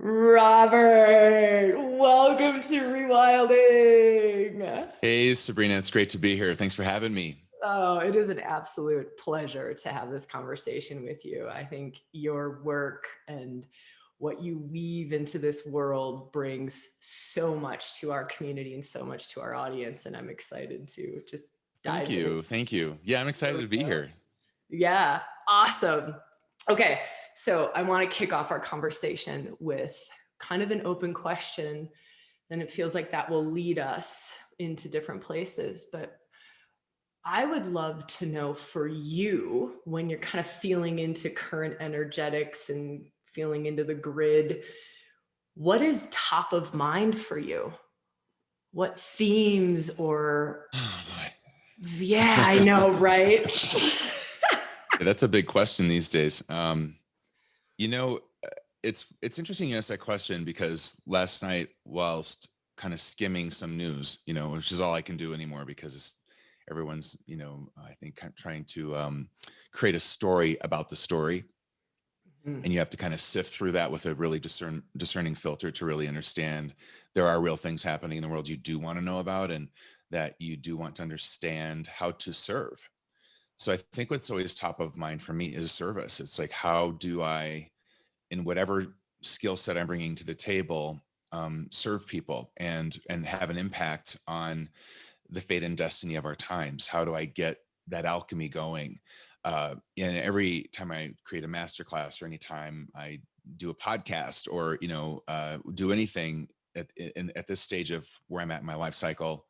Robert, welcome to Rewilding. Hey, Sabrina, it's great to be here. Thanks for having me. Oh, it is an absolute pleasure to have this conversation with you. I think your work and what you weave into this world brings so much to our community and so much to our audience. And I'm excited to just Thank dive in. you. Thank you. Yeah, I'm There excited we to be go. here. Yeah, awesome. Okay, so I want to kick off our conversation with kind of an open question. Then it feels like that will lead us into different places. But I would love to know for you, when you're kind of feeling into current energetics and feeling into the grid, what is top of mind for you? What themes or, Oh, yeah, I boy. know, right? Yeah, that's a big question these days. You know, uh, it's interesting you ask that question because last night, whilst kind of skimming some news, which is all I can do anymore because everyone's, I think trying to create a story about the story. Mhm. And you have to kind of sift through that with a really discerning filter to really understand there are real things happening in the world you do want to know about and that you do want to understand how to serve. So I think what's always top of mind for me is service. It's like, how do I, in whatever skill set I'm bringing to the table, serve people and have an impact on the fate and destiny of our times? How do I get that alchemy going? And every time I create a masterclass or anytime I do a podcast or, do anything at this stage of where I'm at in my life cycle,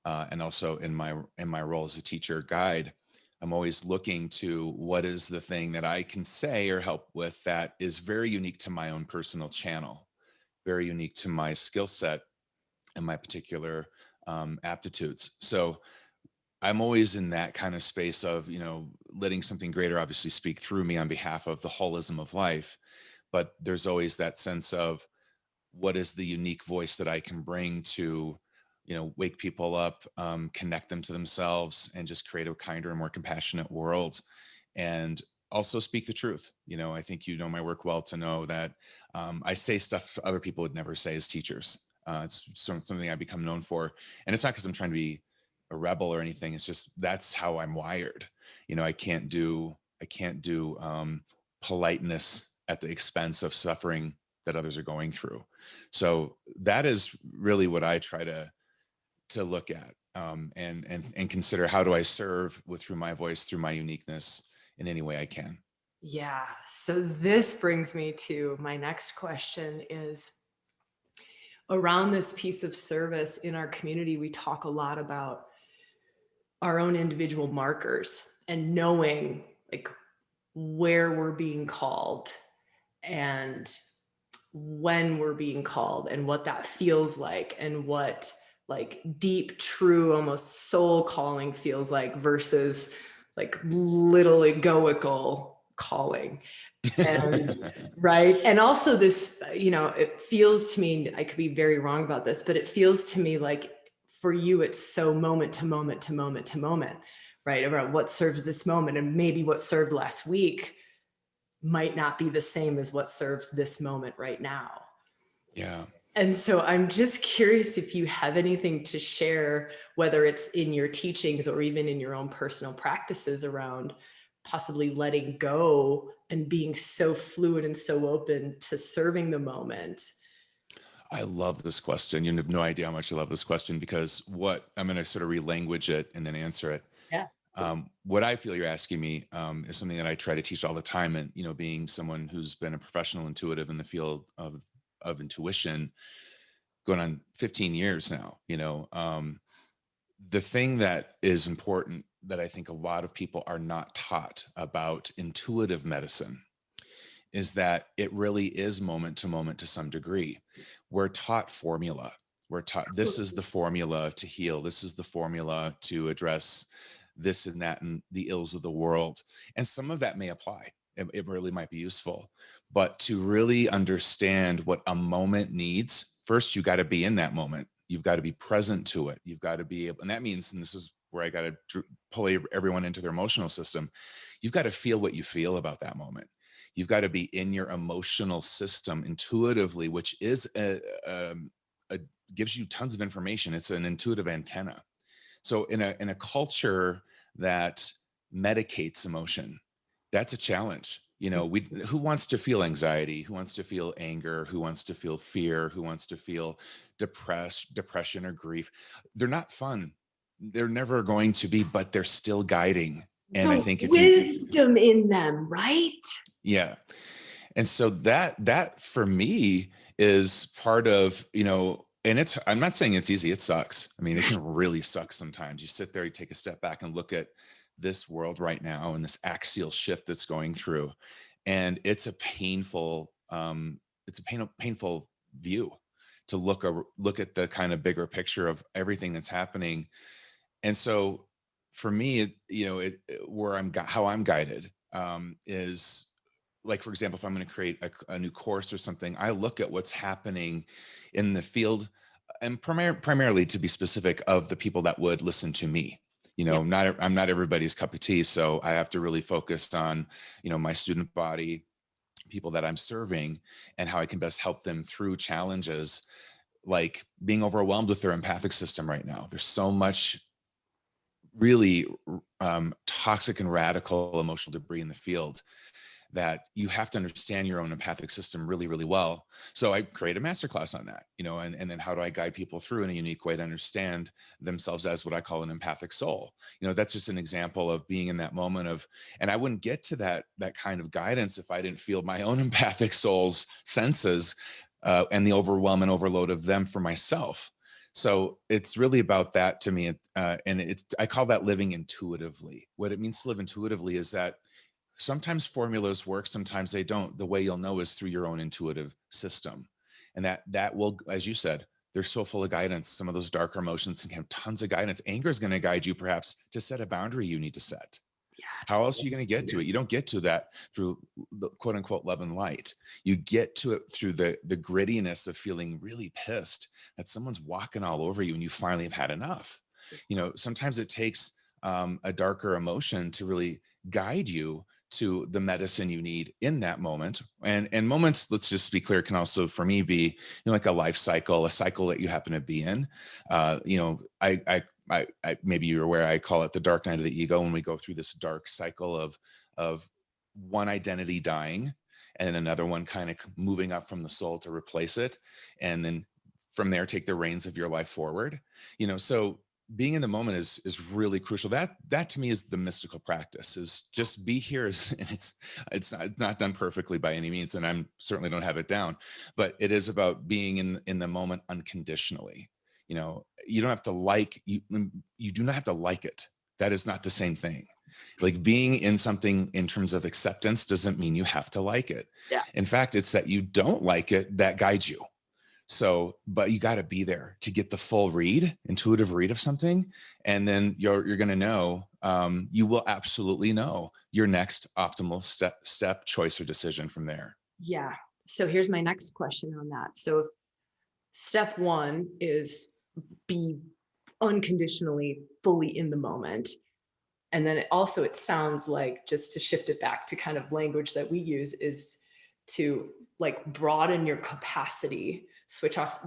and also in my role as a teacher guide, I'm always looking to what is the thing that I can say or help with that is very unique to my own personal channel, very unique to my skill set and my particular aptitudes. So I'm always in that kind of space of, letting something greater obviously speak through me on behalf of the holism of life. But there's always that sense of what is the unique voice that I can bring to, wake people up, connect them to themselves, and just create a kinder and more compassionate world. And also speak the truth. I think you know my work well to know that I say stuff other people would never say as teachers. It's something I've become known for, and it's not because I'm trying to be a rebel or anything. It's just that's how I'm wired. I can't do politeness at the expense of suffering that others are going through. So that is really what I try to look at, and consider, how do I serve through my voice, through my uniqueness, in any way I can. Yeah. So this brings me to my next question is around this piece of service in our community. We talk a lot about our own individual markers and knowing like where we're being called and when we're being called and what that feels like and what like deep, true, almost soul calling feels like versus like little egoical calling. And right. And also this, it feels to me, I could be very wrong about this, but it feels to me like for you, it's so moment to moment to moment to moment, right? Around what serves this moment and maybe what served last week might not be the same as what serves this moment right now. Yeah. And so I'm just curious if you have anything to share, whether it's in your teachings or even in your own personal practices around possibly letting go and being so fluid and so open to serving the moment. I love this question. You have no idea how much I love this question, because what I'm going to sort of relanguage it and then answer it. Yeah. What I feel you're asking me is something that I try to teach all the time. And, being someone who's been a professional intuitive in the field of intuition, going on 15 years now, the thing that is important that I think a lot of people are not taught about intuitive medicine is that it really is moment to moment to some degree. We're taught formula. We're taught this is the formula to heal. This is the formula to address this and that and the ills of the world. And some of that may apply. It really might be useful. But to really understand what a moment needs, first, you got to be in that moment. You've got to be present to it. You've got to be able, and that means, and this is where I got to pull everyone into their emotional system, you've got to feel what you feel about that moment. You've got to be in your emotional system intuitively, which is a gives you tons of information. It's an intuitive antenna. So in a culture that medicates emotion, that's a challenge. You know, who wants to feel anxiety? Who wants to feel anger? Who wants to feel fear? Who wants to feel depression or grief? They're not fun. They're never going to be, but they're still guiding. And I The think if you, wisdom in them, right? yeah. And so that for me is part of, you know, and it's, I'm not saying it's easy. It sucks. I mean, it can really suck sometimes. You sit there, you take a step back and look at this world right now and this axial shift that's going through. And it's a painful, painful view to look at the kind of bigger picture of everything that's happening. And so for me, you know, where how I'm guided is, like, for example, if I'm going to create a new course or something, I look at what's happening in the field, and primarily, to be specific, of the people that would listen to me. You Yeah. know, I'm not everybody's cup of tea, so I have to really focus on, you know, my student body, people that I'm serving, and how I can best help them through challenges like being overwhelmed with their empathic system right now. There's so much really toxic and radical emotional debris in the field that you have to understand your own empathic system really, really well. So I create a masterclass on that, you know, and then how do I guide people through in a unique way to understand themselves as what I call an empathic soul? You know, that's just an example of being in that moment of, and I wouldn't get to that kind of guidance if I didn't feel my own empathic soul's senses and the overwhelm and overload of them for myself. So it's really about that to me. And I call that living intuitively. What it means to live intuitively is that sometimes formulas work, sometimes they don't. The way you'll know is through your own intuitive system. And that will, as you said, they're so full of guidance. Some of those darker emotions can have tons of guidance. Anger is going to guide you perhaps to set a boundary you need to set. How Yes. else are you going to get to it? You don't get to that through the quote unquote love and light. You get to it through the grittiness of feeling really pissed that someone's walking all over you and you finally have had enough. You know, sometimes it takes a darker emotion to really guide you to the medicine you need in that moment. And moments, let's just be clear, can also for me be, you know, like a life cycle, a cycle that you happen to be in. You know, maybe you're aware, I call it the dark night of the ego, when we go through this dark cycle of one identity dying and another one kind of moving up from the soul to replace it, and then from there take the reins of your life forward. You know, so being in the moment is really crucial. That to me is the mystical practice, is just be here. And it's not done perfectly by any means, and I'm certainly don't have it down, but it is about being in the moment unconditionally. You know, you don't have to you do not have to like it. That is not the same thing. Like, being in something in terms of acceptance doesn't mean you have to like it. Yeah. In fact, it's that you don't like it that guides you. So, but you got to be there to get the full intuitive read of something. And then you're going to know, you will absolutely know your next optimal step, choice, or decision from there. Yeah. So here's my next question on that. So step one is be unconditionally fully in the moment. And then it sounds like, just to shift it back to kind of language that we use, is to like broaden your capacity, switch off,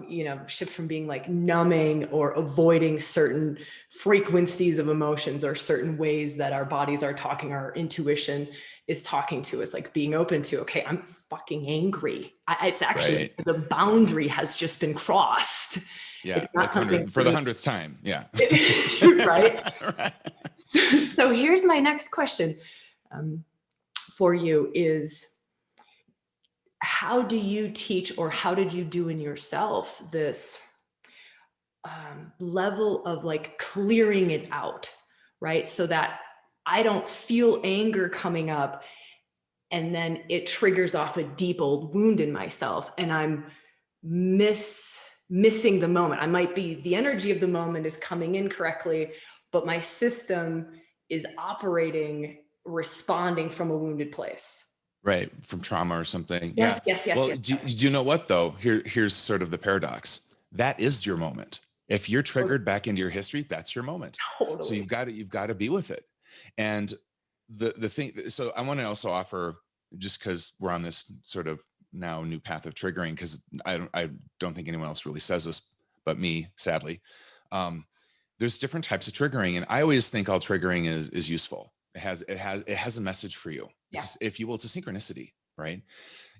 shift from being like numbing or avoiding certain frequencies of emotions or certain ways that our bodies are talking, our intuition is talking to us, like being open to, okay, I'm fucking angry. It's actually Right. the boundary has just been crossed. Yeah, It's not something for the 100th time. Yeah. right. Right. So here's my next question for you is, how do you teach, or how did you do in yourself, this level of like clearing it out, right? So that I don't feel anger coming up and then it triggers off a deep old wound in myself and I'm missing the moment. I might be, the energy of the moment is coming in correctly, but my system is operating, responding from a wounded place. Right. From trauma or something. Yes, Yeah. yes, yes, Well, yes. do you know what though? Here's sort of the paradox. That is your moment. If you're triggered back into your history, that's your moment. Totally. So you've got to be with it. And the thing, so I want to also offer just because we're on this sort of now new path of triggering, because I don't think anyone else really says this but me, sadly. Um, there's different types of triggering, and I always think all triggering is useful. It has a message for you. Yeah. If you will, it's a synchronicity, right?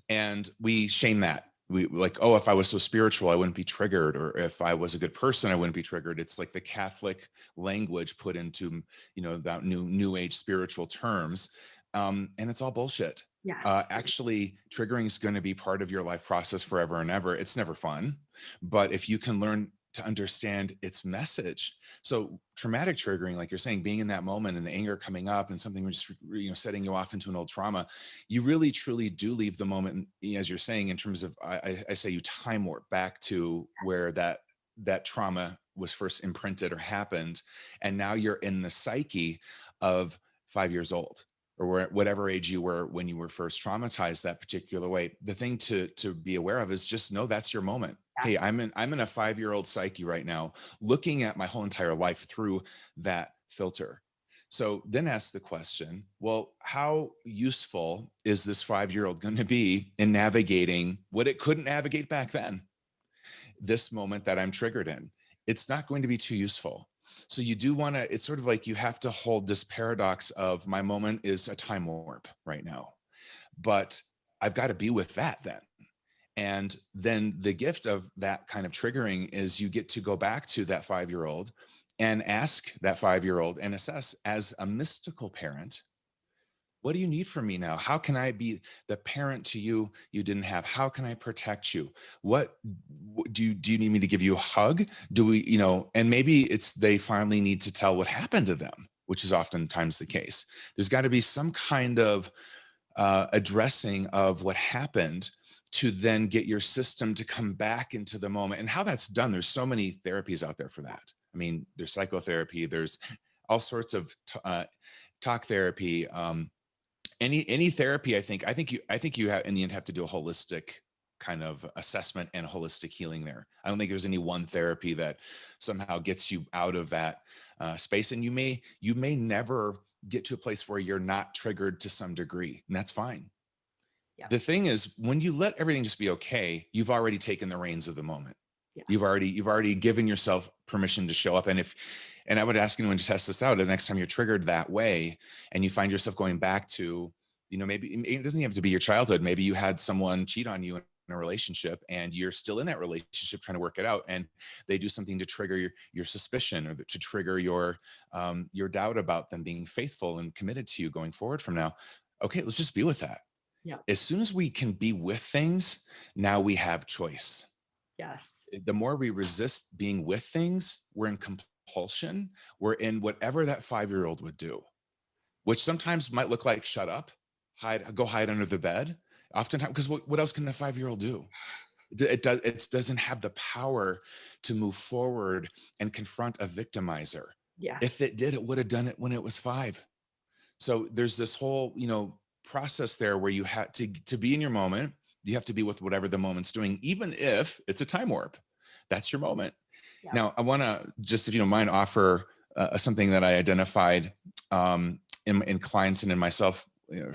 And we shame that. We like, oh, if I was so spiritual, I wouldn't be triggered, or if I was a good person, I wouldn't be triggered. It's like the Catholic language put into, that new age spiritual terms, and it's all bullshit. Yeah. Actually, triggering is going to be part of your life process forever and ever. It's never fun, but if you can learn to understand its message. So traumatic triggering, like you're saying, being in that moment and the anger coming up and something just setting you off into an old trauma, you really truly do leave the moment, as you're saying, in terms of I say you time warp back to where that trauma was first imprinted or happened, and now you're in the psyche of 5 years old, or whatever age you were when you were first traumatized that particular way. The thing to be aware of is just know that's your moment. Hey, I'm in a 5-year-old psyche right now, looking at my whole entire life through that filter. So then ask the question, well, how useful is this 5-year-old going to be in navigating what it couldn't navigate back then? This moment that I'm triggered in, it's not going to be too useful. So you do want to, it's sort of like you have to hold this paradox of my moment is a time warp right now, but I've got to be with that then. And then the gift of that kind of triggering is you get to go back to that 5-year-old and ask that 5-year-old and assess, as a mystical parent, what do you need from me now? How can I be the parent to you didn't have? How can I protect you? What do you need me to give you a hug? Do we, and maybe it's they finally need to tell what happened to them, which is oftentimes the case. There's got to be some kind of addressing of what happened to then get your system to come back into the moment. And how that's done, there's so many therapies out there for that. I mean, there's psychotherapy, there's all sorts of talk therapy, any therapy. I think you have in the end have to do a holistic kind of assessment and holistic healing there. I don't think there's any one therapy that somehow gets you out of that space. And you may never get to a place where you're not triggered to some degree, and that's fine. Yeah. The thing is, when you let everything just be okay, you've already taken the reins of the moment. Yeah. You've already given yourself permission to show up. And I would ask anyone to test this out. The next time you're triggered that way and you find yourself going back to, maybe it doesn't have to be your childhood. Maybe you had someone cheat on you in a relationship and you're still in that relationship trying to work it out, and they do something to trigger your suspicion, or to trigger your doubt about them being faithful and committed to you going forward from now. Okay, let's just be with that. Yeah. As soon as we can be with things, now we have choice. Yes. The more we resist being with things, we're in compulsion. We're in whatever that 5-year-old would do, which sometimes might look like shut up, go hide under the bed. Oftentimes, because what else can a 5-year-old do? It doesn't have the power to move forward and confront a victimizer. Yeah. If it did, it would have done it when it was 5. So there's this whole, process there where you have to be in your moment. You have to be with whatever the moment's doing, even if it's a time warp. That's your moment. Yeah. Now, I want to just, if you don't mind, offer something that I identified in clients and in myself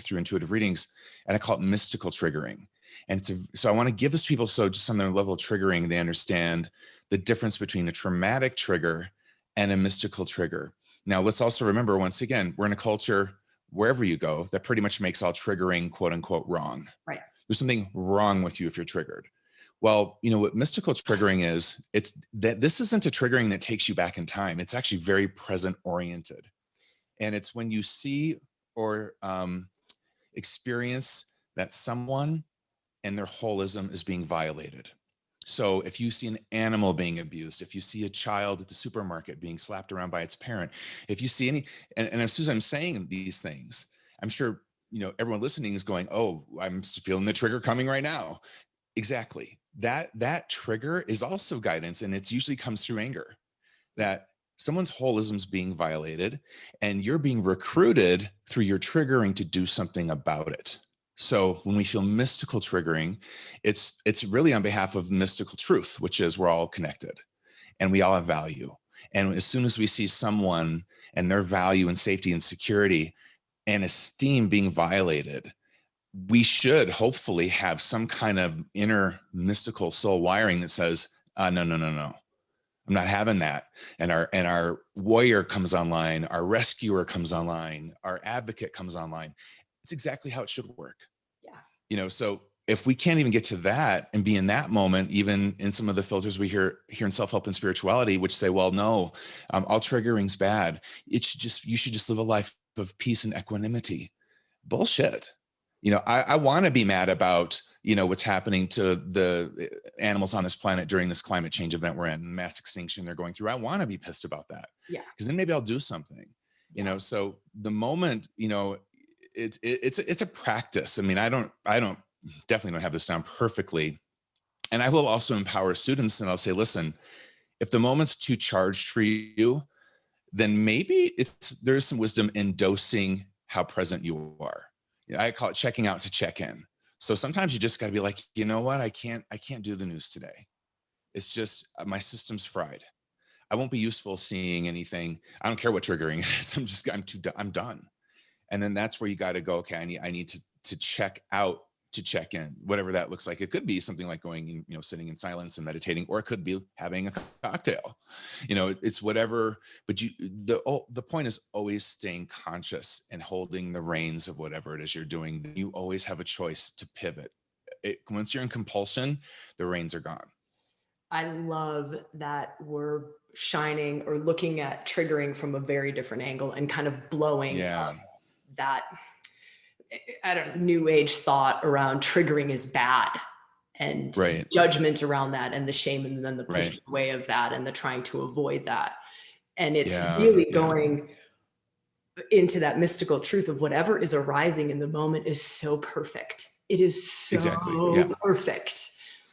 through intuitive readings, and I call it mystical triggering. And so I want to give this to people, so just on their level of triggering, they understand the difference between a traumatic trigger and a mystical trigger. Now, let's also remember, once again, we're in a culture, wherever you go, that pretty much makes all triggering, quote unquote, wrong. Right. There's something wrong with you if you're triggered. Well, what mystical triggering is, it's that this isn't a triggering that takes you back in time. It's actually very present oriented. And it's when you see or experience that someone and their holism is being violated. So if you see an animal being abused, if you see a child at the supermarket being slapped around by its parent, if you see any, and as soon as I'm saying these things, I'm sure, everyone listening is going, oh, I'm feeling the trigger coming right now. Exactly. That trigger is also guidance, and it usually comes through anger, that someone's holism is being violated and you're being recruited through your triggering to do something about it. So when we feel mystical triggering, it's really on behalf of mystical truth, which is we're all connected and we all have value. And as soon as we see someone and their value and safety and security and esteem being violated, we should hopefully have some kind of inner mystical soul wiring that says, no, no, no, no. I'm not having that. And our warrior comes online, our rescuer comes online, our advocate comes online. It's exactly how it should work. Yeah. So if we can't even get to that and be in that moment, even in some of the filters we hear in self-help and spirituality, which say, well, no, all triggering's bad. You should just live a life of peace and equanimity. Bullshit. I want to be mad about, what's happening to the animals on this planet during this climate change event we're in, mass extinction they're going through. I want to be pissed about that. Yeah. Because then maybe I'll do something, so the moment, it's a practice. I mean, I definitely don't have this down perfectly. And I will also empower students and I'll say, listen, if the moment's too charged for you, then maybe there's some wisdom in dosing how present you are. I call it checking out to check in. So sometimes you just got to be like, you know what? I can't do the news today. It's just my system's fried. I won't be useful seeing anything. I don't care what triggering is. I'm done. And then that's where you got to go. Okay, I need to check out to check in, whatever that looks like. It could be something like going, sitting in silence and meditating, or it could be having a cocktail. It's whatever. But the point is always staying conscious and holding the reins of whatever it is you're doing. You always have a choice to pivot. Once you're in compulsion, the reins are gone. I love that we're shining or looking at triggering from a very different angle and kind of blowing that, I don't know, new age thought around triggering is bad and judgment around that and the shame and then the pushing away of that and the trying to avoid that. And it's really going into that mystical truth of whatever is arising in the moment is so perfect. It is so perfect.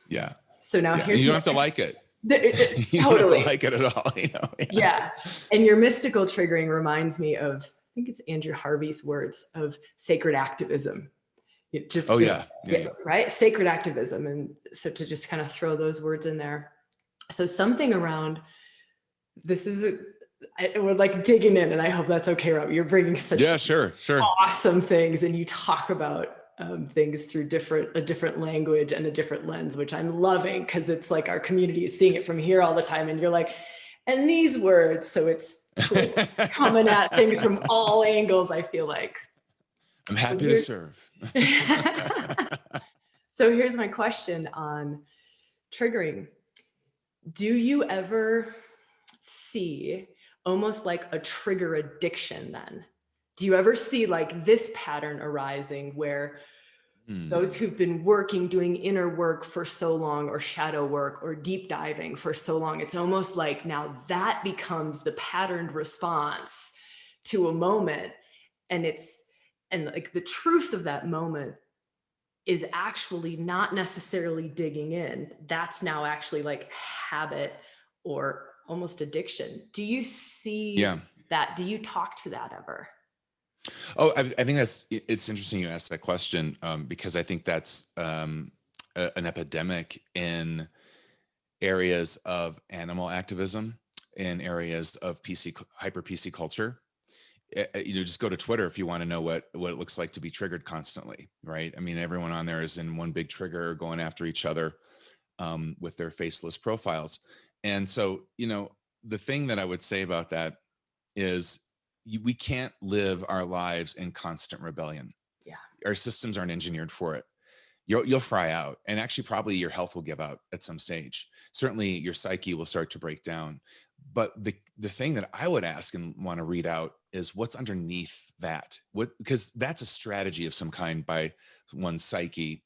Yeah. So now you don't have to like it. You totally. don't have to like it at all. Yeah. And your mystical triggering reminds me of, I think it's Andrew Harvey's words of sacred activism. Right? Sacred activism. And so to just kind of throw those words in there. So something around, we're like digging in, and I hope that's okay, Rob. You're bringing such sure. awesome things, and you talk about things through a different language and a different lens, which I'm loving because it's like our community is seeing it from here all the time. And you're like, and these words, so it's coming at things from all angles, I feel like. I'm happy to serve. So here's my question on triggering. Do you ever see almost like a trigger addiction then? Do you ever see like this pattern arising where those who've been doing inner work for so long, or shadow work or deep diving for so long, it's almost like now that becomes the patterned response to a moment. And like the truth of that moment is actually not necessarily digging in. That's now actually like habit or almost addiction. Do you see that? Do you talk to that ever? Oh, I think it's interesting you asked that question, because I think that's an epidemic in areas of animal activism, in areas of hyper PC culture. Just go to Twitter if you want to know what it looks like to be triggered constantly, right? I mean, everyone on there is in one big trigger, going after each other with their faceless profiles. And so, the thing that I would say about that is we can't live our lives in constant rebellion. Yeah. Our systems aren't engineered for it. You'll fry out, and actually probably your health will give out at some stage. Certainly your psyche will start to break down. But the thing that I would ask and want to read out is what's underneath that. Because that's a strategy of some kind by one's psyche.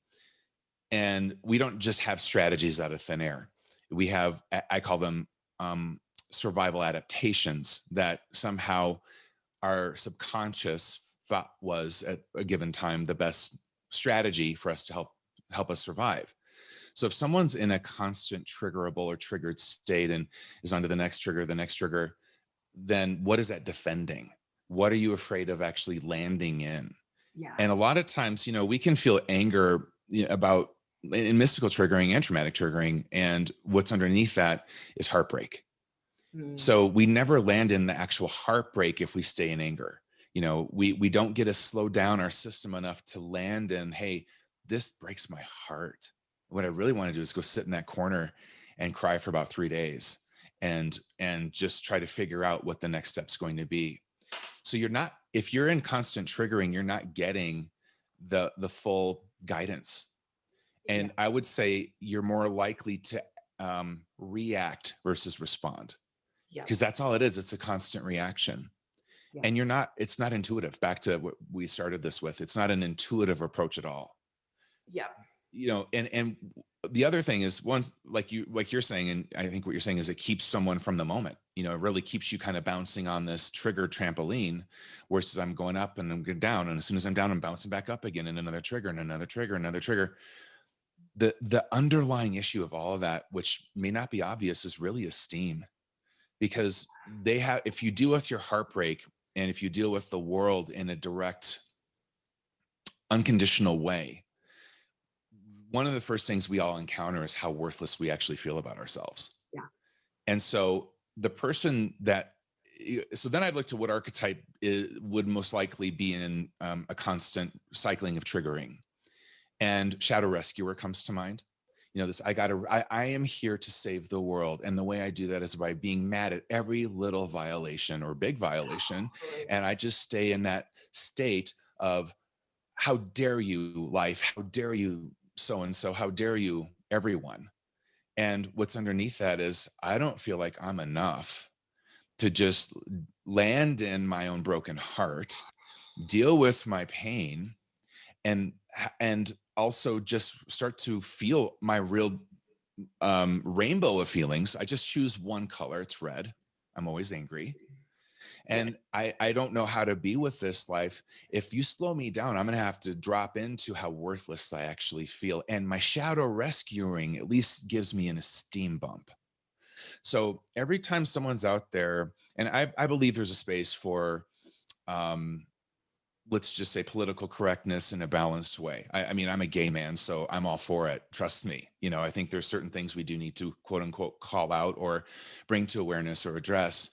And we don't just have strategies out of thin air. We have, I call them survival adaptations that somehow our subconscious thought was at a given time the best strategy for us to help us survive. So if someone's in a constant triggerable or triggered state and is on to the next trigger, then what is that defending? What are you afraid of actually landing in? Yeah. And a lot of times, we can feel anger about in mystical triggering and traumatic triggering, and what's underneath that is heartbreak. So we never land in the actual heartbreak if we stay in anger. We don't get to slow down our system enough to land in, hey, this breaks my heart. What I really want to do is go sit in that corner and cry for about 3 days and just try to figure out what the next step's going to be. So you're not, if you're in constant triggering, you're not getting the full guidance. Yeah. And I would say you're more likely to react versus respond, Yeah. because that's all it is. It's a constant reaction. Yeah. And it's not intuitive. Back to what we started this with, it's not an intuitive approach at all. Yeah. And the other thing is, once, like you're saying, and I think what you're saying is, it keeps someone from the moment. It really keeps you kind of bouncing on this trigger trampoline, versus I'm going up and I'm going down, and as soon as I'm down, I'm bouncing back up again, and another trigger and another trigger, another trigger. The underlying issue of all of that, which may not be obvious, is really esteem. Because if you deal with your heartbreak, and if you deal with the world in a direct, unconditional way, one of the first things we all encounter is how worthless we actually feel about ourselves. Yeah. And so the person that, so then I'd look to what archetype would most likely be in a constant cycling of triggering. And Shadow Rescuer comes to mind. I am here to save the world. And the way I do that is by being mad at every little violation or big violation. And I just stay in that state of, how dare you, life? How dare you, so and so? How dare you, everyone? And what's underneath that is, I don't feel like I'm enough to just land in my own broken heart, deal with my pain, and also just start to feel my real rainbow of feelings. I just choose one color. It's red. I'm always angry. And I don't know how to be with this life. If you slow me down, I'm going to have to drop into how worthless I actually feel. And my shadow rescuing at least gives me an esteem bump. So every time someone's out there, and I believe there's a space for, let's just say, political correctness in a balanced way. I mean, I'm a gay man, so I'm all for it. Trust me. I think there's certain things we do need to, quote unquote, call out or bring to awareness or address.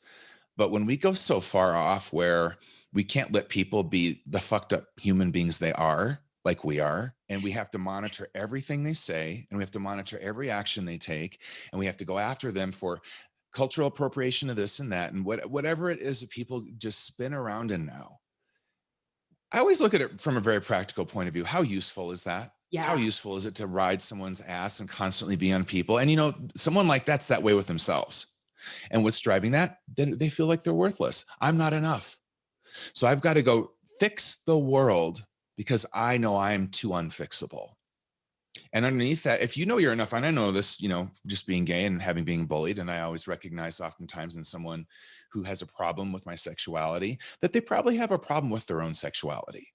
But when we go so far off where we can't let people be the fucked up human beings they are, like we are, and we have to monitor everything they say, and we have to monitor every action they take, and we have to go after them for cultural appropriation of this and that, and whatever it is that people just spin around in now. I always look at it from a very practical point of view. How useful is that? How Yeah. useful is it to ride someone's ass and constantly be on people? And someone like that's that way with themselves. And what's driving that? They feel like they're worthless. I'm not enough. So I've got to go fix the world because I know I'm too unfixable. And underneath that, if you know you're enough, and I know this, just being gay and having been bullied, and I always recognize oftentimes in someone who has a problem with my sexuality, that they probably have a problem with their own sexuality.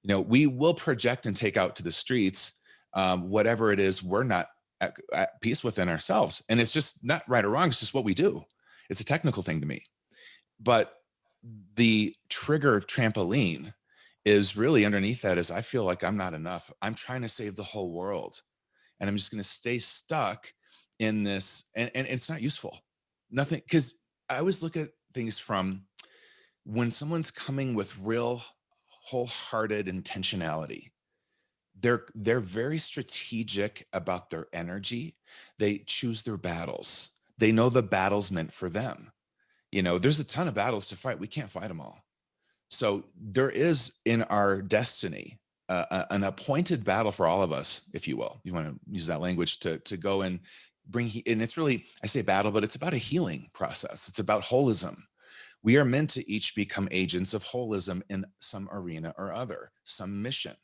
We will project and take out to the streets whatever it is we're not at peace within ourselves. And it's just not right or wrong. It's just what we do. It's a technical thing to me. But the trigger trampoline is really underneath that is, I feel like I'm not enough. I'm trying to save the whole world. And I'm just going to stay stuck in this. And it's not useful. Nothing. Because I always look at things from when someone's coming with real wholehearted intentionality. They're very strategic about their energy. They choose their battles. They know the battle's meant for them. There's a ton of battles to fight. We can't fight them all. So there is in our destiny an appointed battle for all of us, if you will. You want to use that language to go and bring, and it's really, I say battle, but it's about a healing process. It's about holism. We are meant to each become agents of holism in some arena or other, some mission.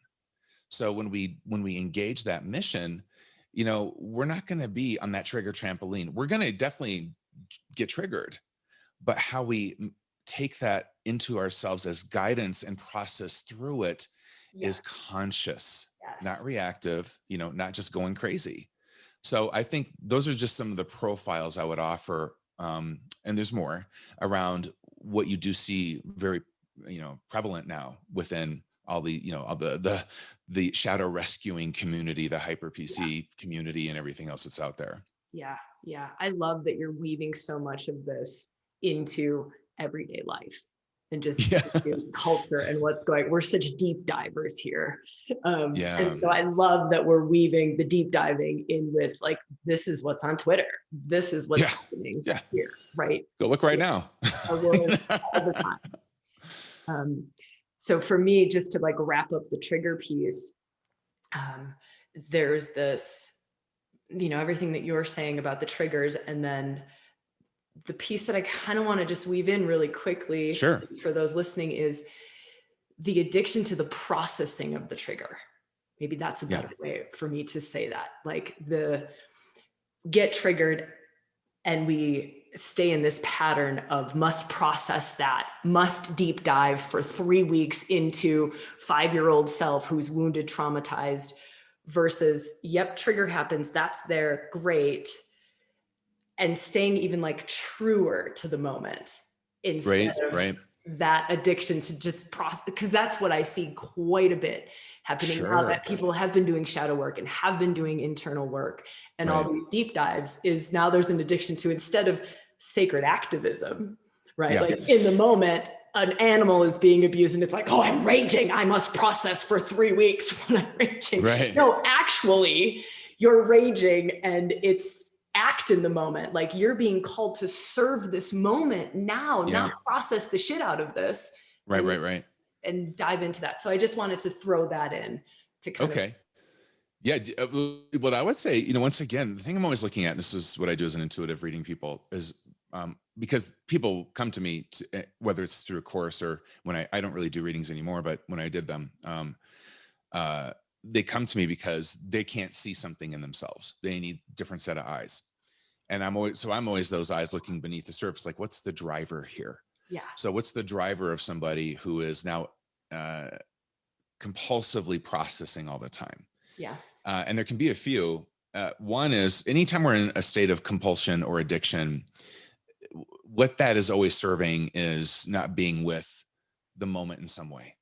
So when we engage that mission, we're not going to be on that trigger trampoline. We're going to definitely get triggered, but how we take that into ourselves as guidance and process through it is conscious, not reactive, not just going crazy. So I think those are just some of the profiles I would offer. And there's more around what you do see very, prevalent now within all the shadow rescuing community, the hyper PC community, and everything else that's out there. Yeah. Yeah. I love that you're weaving so much of this into everyday life. and just Yeah. culture and what's going. We're such deep divers here. Yeah. And so I love that we're weaving the deep diving in with like, this is what's on Twitter. This is what's Yeah. happening Yeah. here, right? Go look right now. Our world all the time. So for me, just to like wrap up the trigger piece, there's this, everything that you're saying about the triggers, and then the piece that I kind of want to just weave in really quickly Sure. for those listening is the addiction to the processing of the trigger. Maybe that's a Yeah. better way for me to say that. Like the get triggered and we stay in this pattern of must process that, must deep dive for 3 weeks into 5-year-old self who's wounded, traumatized, versus, yep, trigger happens, that's there, great. And staying even like truer to the moment instead Right. of Right. that addiction to just process, because that's what I see quite a bit happening now, Sure. that people have been doing shadow work and have been doing internal work and all Right. these deep dives, is now there's an addiction to, instead of sacred activism, right? Yeah. Like in the moment, an animal is being abused and it's like, oh, I'm raging, I must process for 3 weeks when I'm raging. Right. No, actually, you're raging and it's act in the moment. Like you're being called to serve this moment now, Yeah. not process the shit out of this. Right. and, Right. Right. and dive into that. So I just wanted to throw that in to kind of. Okay. Yeah. What I would say, once again, the thing I'm always looking at, and this is what I do as an intuitive reading people, is because people come to me, whether it's through a course or when I don't really do readings anymore, but when I did them, they come to me because they can't see something in themselves. They need a different set of eyes. And I'm always those eyes looking beneath the surface. Like, what's the driver here? Yeah. So what's the driver of somebody who is now compulsively processing all the time? Yeah. And there can be a few. One is anytime we're in a state of compulsion or addiction, what that is always serving is not being with the moment in some way.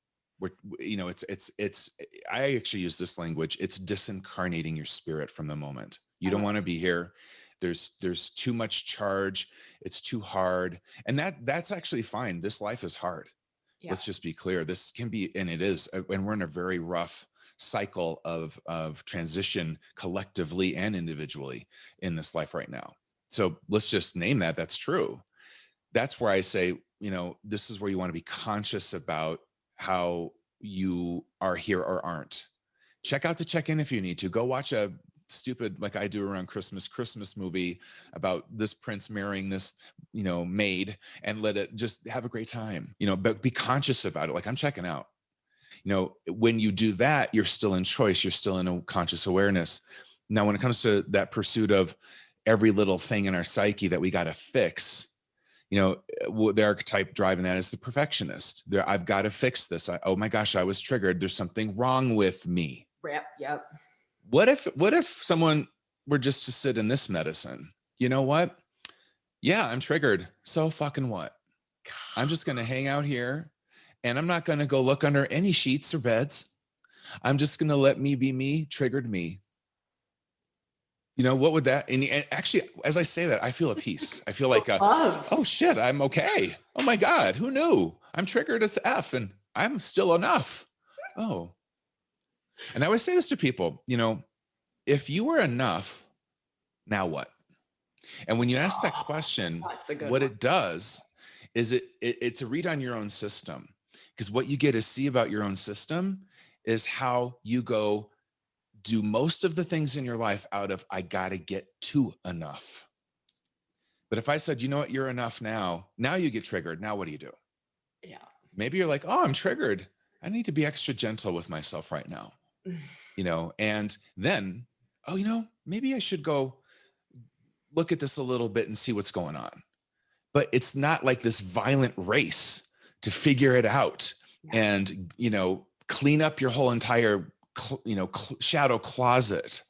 It's I actually use this language. It's disincarnating your spirit from the moment. You don't want to be here. There's too much charge. It's too hard. And that's actually fine. This life is hard. Yeah. Let's just be clear. This can be, and it is, and we're in a very rough cycle of transition collectively and individually in this life right now. So let's just name that. That's true. That's where I say, this is where you want to be conscious about how you are here or aren't. Check out the check-in if you need to. Go watch a stupid, like I do around Christmas movie about this prince marrying this, maid, and let it just have a great time, but be conscious about it. Like, I'm checking out. When you do that, you're still in choice. You're still in a conscious awareness. Now, when it comes to that pursuit of every little thing in our psyche that we got to fix, the archetype driving that is the perfectionist. I've got to fix this. Oh my gosh, I was triggered. There's something wrong with me. Yep. What if someone were just to sit in this medicine? You know what? Yeah, I'm triggered. So fucking what? I'm just going to hang out here and I'm not going to go look under any sheets or beds. I'm just going to let me be me, triggered me. What would that, and actually, as I say that, I feel a peace. I feel like, oh shit, I'm okay. Oh my God, who knew? I'm triggered as F and I'm still enough. Oh. And I always say this to people, if you were enough, now what? And when you ask that question, what it does is it's a read on your own system, because what you get to see about your own system is how you go do most of the things in your life out of, I got to get to enough. But if I said, you know what, you're enough now you get triggered. Now what do you do? Yeah. Maybe you're like, oh, I'm triggered. I need to be extra gentle with myself right now. And then, maybe I should go look at this a little bit and see what's going on. But it's not like this violent race to figure it out and, clean up your whole entire shadow closet.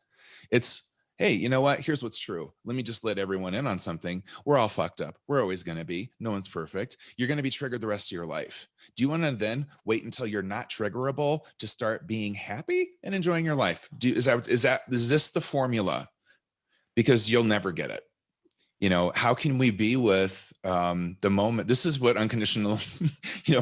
It's, hey, you know what? Here's what's true. Let me just let everyone in on something. We're all fucked up. We're always going to be. No one's perfect. You're going to be triggered the rest of your life. Do you want to then wait until you're not triggerable to start being happy and enjoying your life? Is this the formula? Because you'll never get it. How can we be with the moment? This is what unconditional,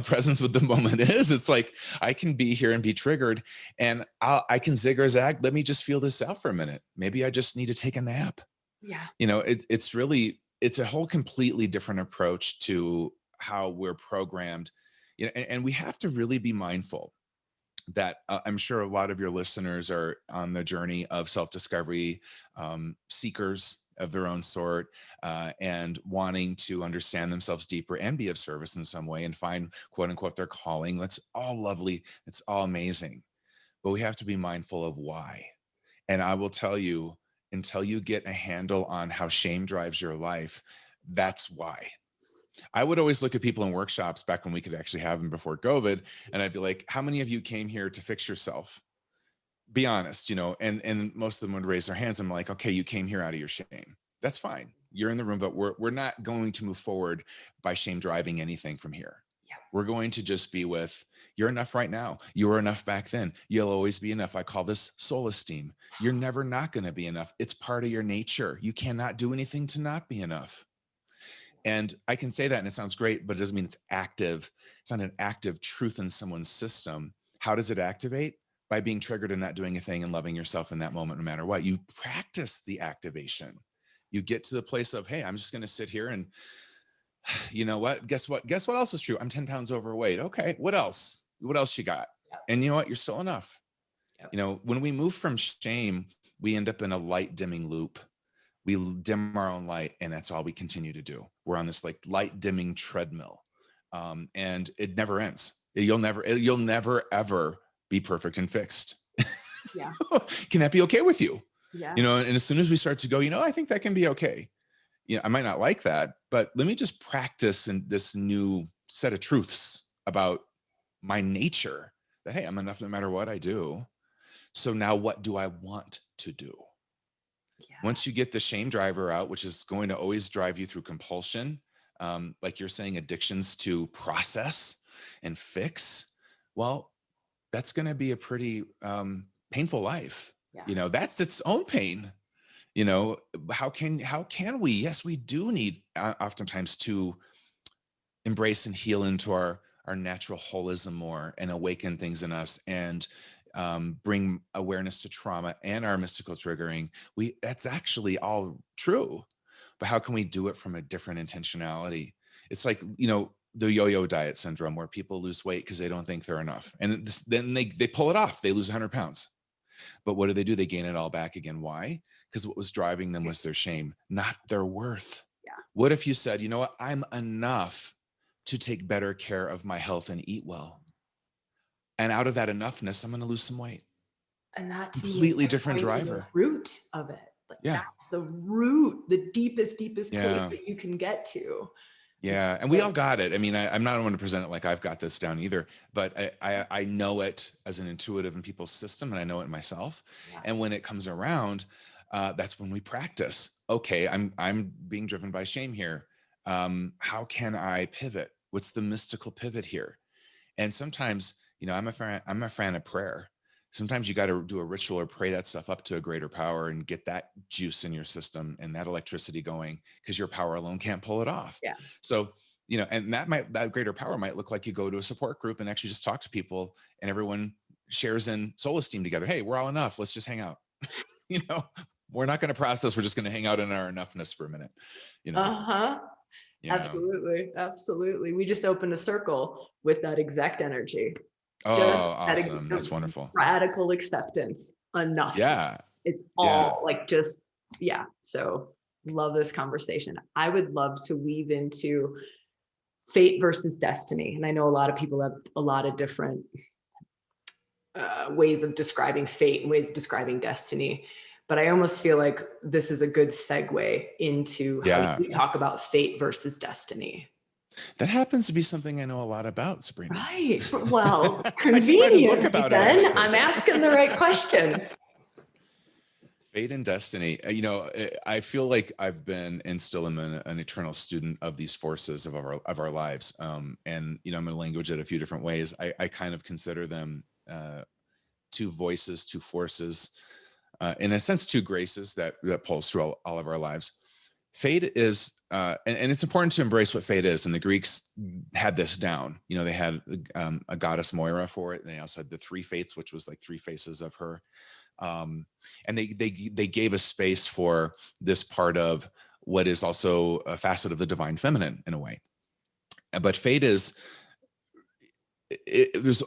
presence with the moment is. It's like, I can be here and be triggered, and I can zig or zag. Let me just feel this out for a minute. Maybe I just need to take a nap. Yeah. It's a whole completely different approach to how we're programmed. And we have to really be mindful that I'm sure a lot of your listeners are on the journey of self-discovery, seekers of their own sort, and wanting to understand themselves deeper and be of service in some way and find, quote unquote, their calling. That's all lovely. It's all amazing. But we have to be mindful of why. And I will tell you, until you get a handle on how shame drives your life, that's why. I would always look at people in workshops back when we could actually have them before COVID. And I'd be like, how many of you came here to fix yourself? Be honest, and most of them would raise their hands. I'm like, okay, you came here out of your shame. That's fine. You're in the room, but we're not going to move forward by shame driving anything from here. Yeah. We're going to just be with, you're enough right now. You were enough back then. You'll always be enough. I call this soul esteem. You're never not going to be enough. It's part of your nature. You cannot do anything to not be enough. And I can say that and it sounds great, but it doesn't mean it's active. It's not an active truth in someone's system. How does it activate? By being triggered and not doing a thing and loving yourself in that moment, no matter what. You practice the activation. You get to the place of, hey, I'm just going to sit here and, you know what? Guess what? Guess what else is true? I'm 10 pounds overweight. Okay. What else? What else you got? Yep. And you know what? You're still enough. Yep. When we move from shame, we end up in a light dimming loop. We dim our own light, and that's all we continue to do. We're on this like light dimming treadmill, and it never ends. You'll never ever be perfect and fixed. Yeah. Can that be okay with you? Yeah. And as soon as we start to go, I think that can be okay. I might not like that, but let me just practice in this new set of truths about my nature that, hey, I'm enough no matter what I do. So now what do I want to do? Yeah. Once you get the shame driver out, which is going to always drive you through compulsion, like you're saying, addictions to process and fix, well, that's going to be a pretty painful life. Yeah. That's its own pain. How can we? Yes, we do need oftentimes to embrace and heal into our natural holism more and awaken things in us and bring awareness to trauma and our mystical triggering. That's actually all true, but how can we do it from a different intentionality? It's like, the yo-yo diet syndrome where people lose weight because they don't think they're enough. And then they pull it off. They lose 100 pounds. But what do? They gain it all back again. Why? Because what was driving them was their shame, not their worth. Yeah. What if you said, you know what? I'm enough to take better care of my health and eat well. And out of that enoughness, I'm going to lose some weight. And that to completely me is different driver. The root of it. Like that's the root, the deepest place that you can get to. Yeah. And we all got it. I mean, I'm not going to present it like I've got this down either, but I know it as an intuitive in people's system, and I know it myself. Yeah. And when it comes around, that's when we practice. Okay, I'm being driven by shame here. How can I pivot? What's the mystical pivot here? And sometimes, I'm a fan of prayer. Sometimes you got to do a ritual or pray that stuff up to a greater power and get that juice in your system and that electricity going, because your power alone can't pull it off. Yeah. So, and that greater power might look like you go to a support group and actually just talk to people and everyone shares in soul esteem together. Hey, we're all enough. Let's just hang out. We're not going to process. We're just going to hang out in our enoughness for a minute. Absolutely. We just opened a circle with that exact energy. Oh, awesome. That's wonderful. Radical acceptance. Enough. Yeah. It's all so love this conversation. I would love to weave into fate versus destiny. And I know a lot of people have a lot of different ways of describing fate and ways of describing destiny. But I almost feel like this is a good segue into how we talk about fate versus destiny. That happens to be something I know a lot about, Sabrina. Right. Well, convenient. About then I'm asking the right questions. Fate and destiny. I feel like I've been and still am an eternal student of these forces of our lives. And I'm going to language it a few different ways. I kind of consider them two voices, two forces, in a sense, two graces that pulse through all of our lives. Fate is, and it's important to embrace what fate is. And the Greeks had this down. You know, they had a goddess Moira for it. And they also had the three fates, which was like three faces of her. Um, and they gave a space for this part of what is also a facet of the divine feminine in a way. But fate is,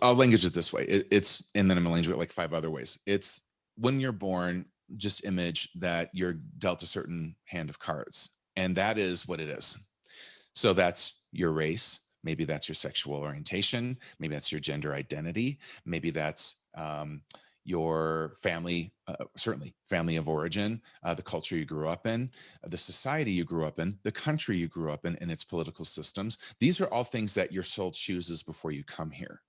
I'll language it this way. It's, and then I'm gonna language it like five other ways. It's when you're born, just image that you're dealt a certain hand of cards, and that is what it is. So that's your race. Maybe that's your sexual orientation. Maybe that's your gender identity. Maybe that's your family, certainly family of origin, the culture you grew up in, the society you grew up in, the country you grew up in, and its political systems. These are all things that your soul chooses before you come here.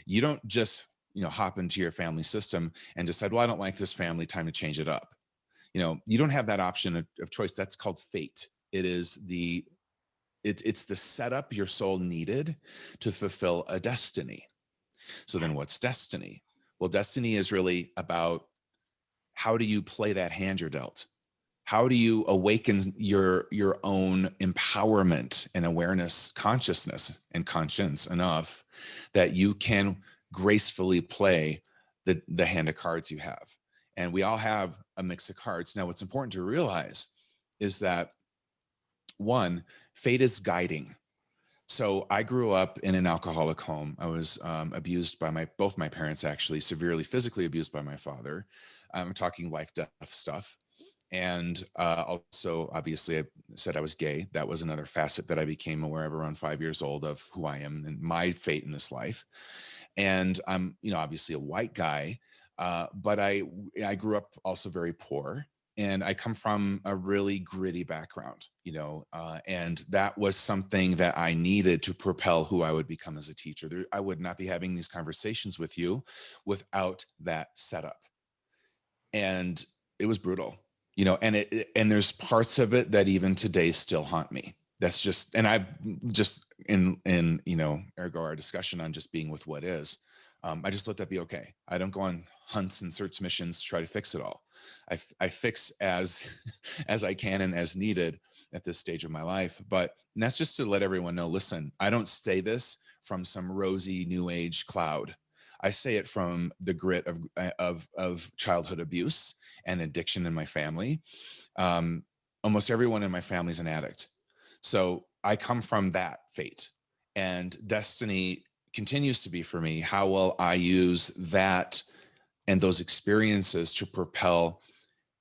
You don't just, hop into your family system and decide, well, I don't like this family, time to change it up. You don't have that option of choice. That's called fate. It is it's the setup your soul needed to fulfill a destiny. So then what's destiny? Well, destiny is really about how do you play that hand you're dealt? How do you awaken your own empowerment and awareness, consciousness and conscience enough that you can gracefully play the hand of cards you have? And we all have a mix of cards. Now, what's important to realize is that, one, fate is guiding. So I grew up in an alcoholic home. I was abused by both my parents, actually, severely physically abused by my father. I'm talking life, death stuff. And also, obviously, I said I was gay. That was another facet that I became aware of around 5 years old of who I am and my fate in this life. And I'm, obviously a white guy, but I grew up also very poor. And I come from a really gritty background, and that was something that I needed to propel who I would become as a teacher. I would not be having these conversations with you without that setup. And it was brutal, and there's parts of it that even today still haunt me. That's just, and I just in ergo our discussion on just being with what is, I just let that be okay. I don't go on hunts and search missions to try to fix it all. I fix as as I can and as needed at this stage of my life. But that's just to let everyone know, listen, I don't say this from some rosy new age cloud. I say it from the grit of childhood abuse and addiction in my family. Almost everyone in my family is an addict. So I come from that fate, and destiny continues to be for me, how will I use that and those experiences to propel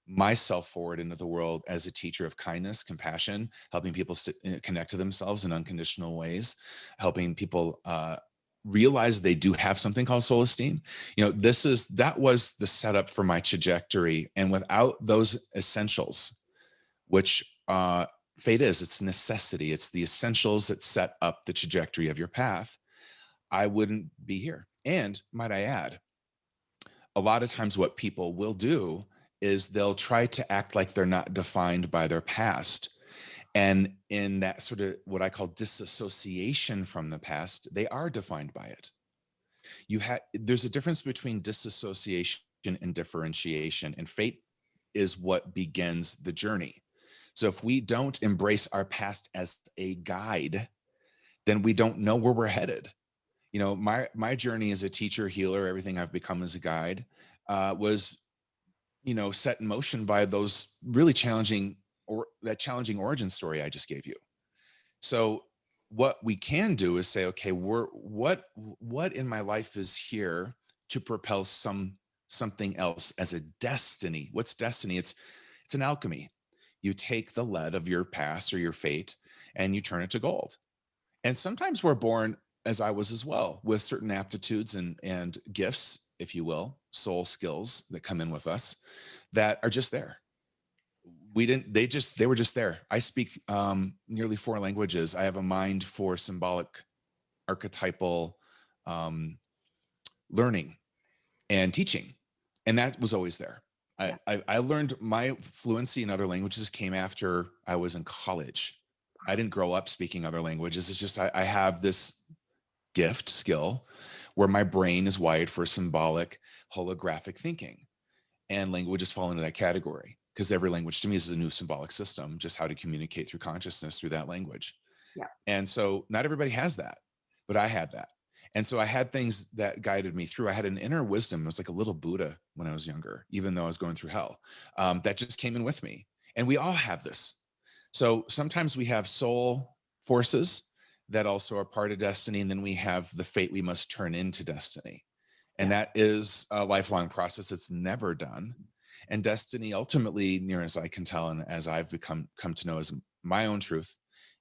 myself forward into the world as a teacher of kindness, compassion, helping people connect to themselves in unconditional ways, helping people realize they do have something called soul esteem. That was the setup for my trajectory. And without those essentials, which fate is, it's necessity, it's the essentials that set up the trajectory of your path, I wouldn't be here. And might I add, a lot of times what people will do is they'll try to act like they're not defined by their past. And in that sort of what I call disassociation from the past, they are defined by it. There's a difference between disassociation and differentiation, and fate is what begins the journey. So if we don't embrace our past as a guide, then we don't know where we're headed. My journey as a teacher, healer, everything I've become as a guide, was set in motion by those really challenging, or that challenging origin story I just gave you. So what we can do is say, okay, what in my life is here to propel something else as a destiny? What's destiny? It's an alchemy. You take the lead of your past or your fate and you turn it to gold. And sometimes we're born, as I was as well, with certain aptitudes and gifts, if you will, soul skills that come in with us that are just there. They were just there. I speak nearly 4 languages. I have a mind for symbolic, archetypal learning and teaching. And that was always there. Yeah. I learned my fluency in other languages came after I was in college. I didn't grow up speaking other languages. It's just I have this skill where my brain is wired for symbolic holographic thinking, and languages fall into that category. because every language to me is a new symbolic system, just how to communicate through consciousness through that language. Yeah. And so not everybody has that, but I had that. And so I had things that guided me through. I had an inner wisdom. It was like a little Buddha when I was younger, even though I was going through hell, that just came in with me. And we all have this. So sometimes we have soul forces that also are part of destiny. And then we have the fate we must turn into destiny. And Yeah. that is a lifelong process. It's never done. And destiny ultimately, near as I can tell, and as I've come to know as my own truth,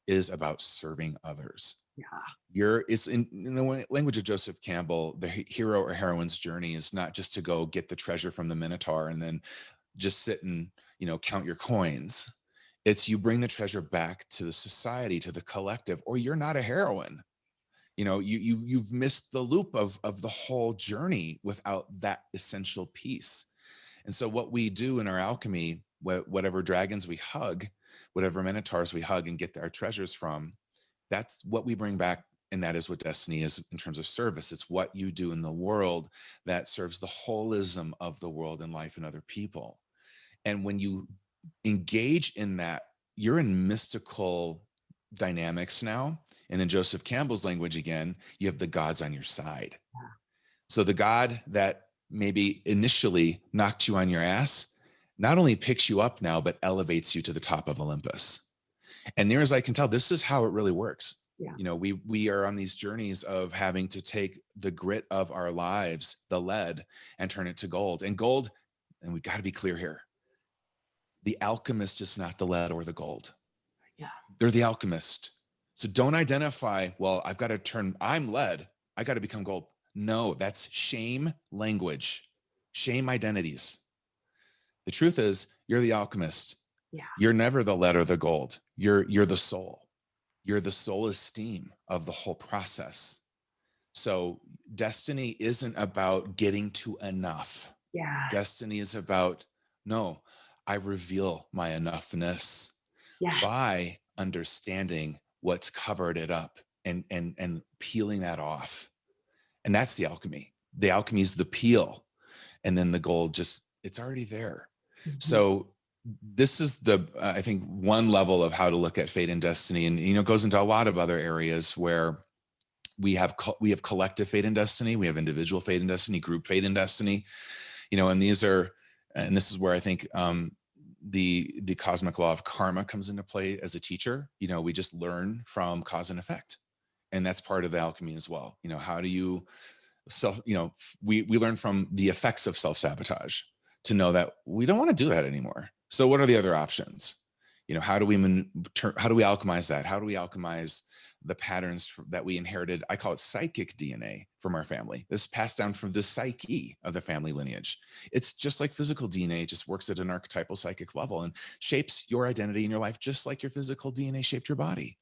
is about serving others. Yeah. It's in the language of Joseph Campbell, the hero or heroine's journey is not just to go get the treasure from the Minotaur and then just sit and, count your coins. It's you bring the treasure back to the society, to the collective, or you're not a heroine. You've missed the loop of the whole journey without that essential piece. And so what we do in our alchemy, whatever dragons we hug, whatever minotaurs we hug and get our treasures from, that's what we bring back. And that is what destiny is in terms of service. It's what you do in the world that serves the holism of the world and life and other people. And when you engage in that, you're in mystical dynamics now. And in Joseph Campbell's language, again, you have the gods on your side. So the God that maybe initially knocked you on your ass not only picks you up now, but elevates you to the top of Olympus. And near as I can tell, this is how it really works. Yeah. We are on these journeys of having to take the grit of our lives, the lead, and turn it to gold. And gold, and we've got to be clear here, the alchemist is not the lead or the gold. Yeah. They're the alchemist. So don't identify, well, I'm lead, I got to become gold. No, that's shame language, shame identities. The truth is, you're the alchemist. Yeah. You're never the lead or the gold. You're the soul. You're the soul esteem of the whole process. So destiny isn't about getting to enough. Yeah. Destiny is about, no, I reveal my enoughness by understanding what's covered it up and peeling that off. And that's the alchemy. The alchemy is the peel. And then the gold it's already there. Mm-hmm. So this is I think one level of how to look at fate and destiny. And, it goes into a lot of other areas where we have collective fate and destiny. We have individual fate and destiny, group fate and destiny, and this is where I think, the cosmic law of karma comes into play as a teacher. We just learn from cause and effect, and that's part of the alchemy as well. How do you we learn from the effects of self-sabotage to know that we don't want to do that anymore. So what are the other options? How do we alchemize that? How do we alchemize the patterns that we inherited? I call it psychic DNA from our family. This is passed down from the psyche of the family lineage. It's just like physical DNA, it just works at an archetypal psychic level and shapes your identity in your life, just like your physical DNA shaped your body.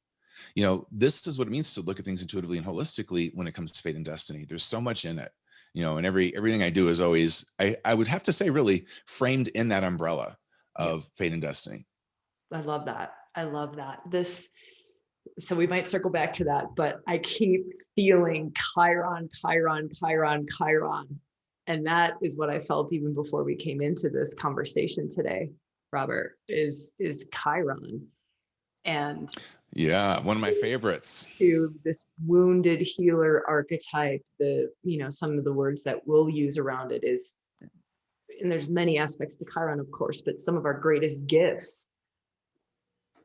This is what it means to look at things intuitively and holistically when it comes to fate and destiny. There's so much in it, and everything I do is always, I would have to say, really framed in that umbrella of fate and destiny. I love that. So we might circle back to that, but I keep feeling Chiron, Chiron, Chiron, Chiron. And that is what I felt even before we came into this conversation today, Robert, is Chiron. And yeah, one of my favorites. To this wounded healer archetype, some of the words that we'll use around it is, and there's many aspects to Chiron, of course, but some of our greatest gifts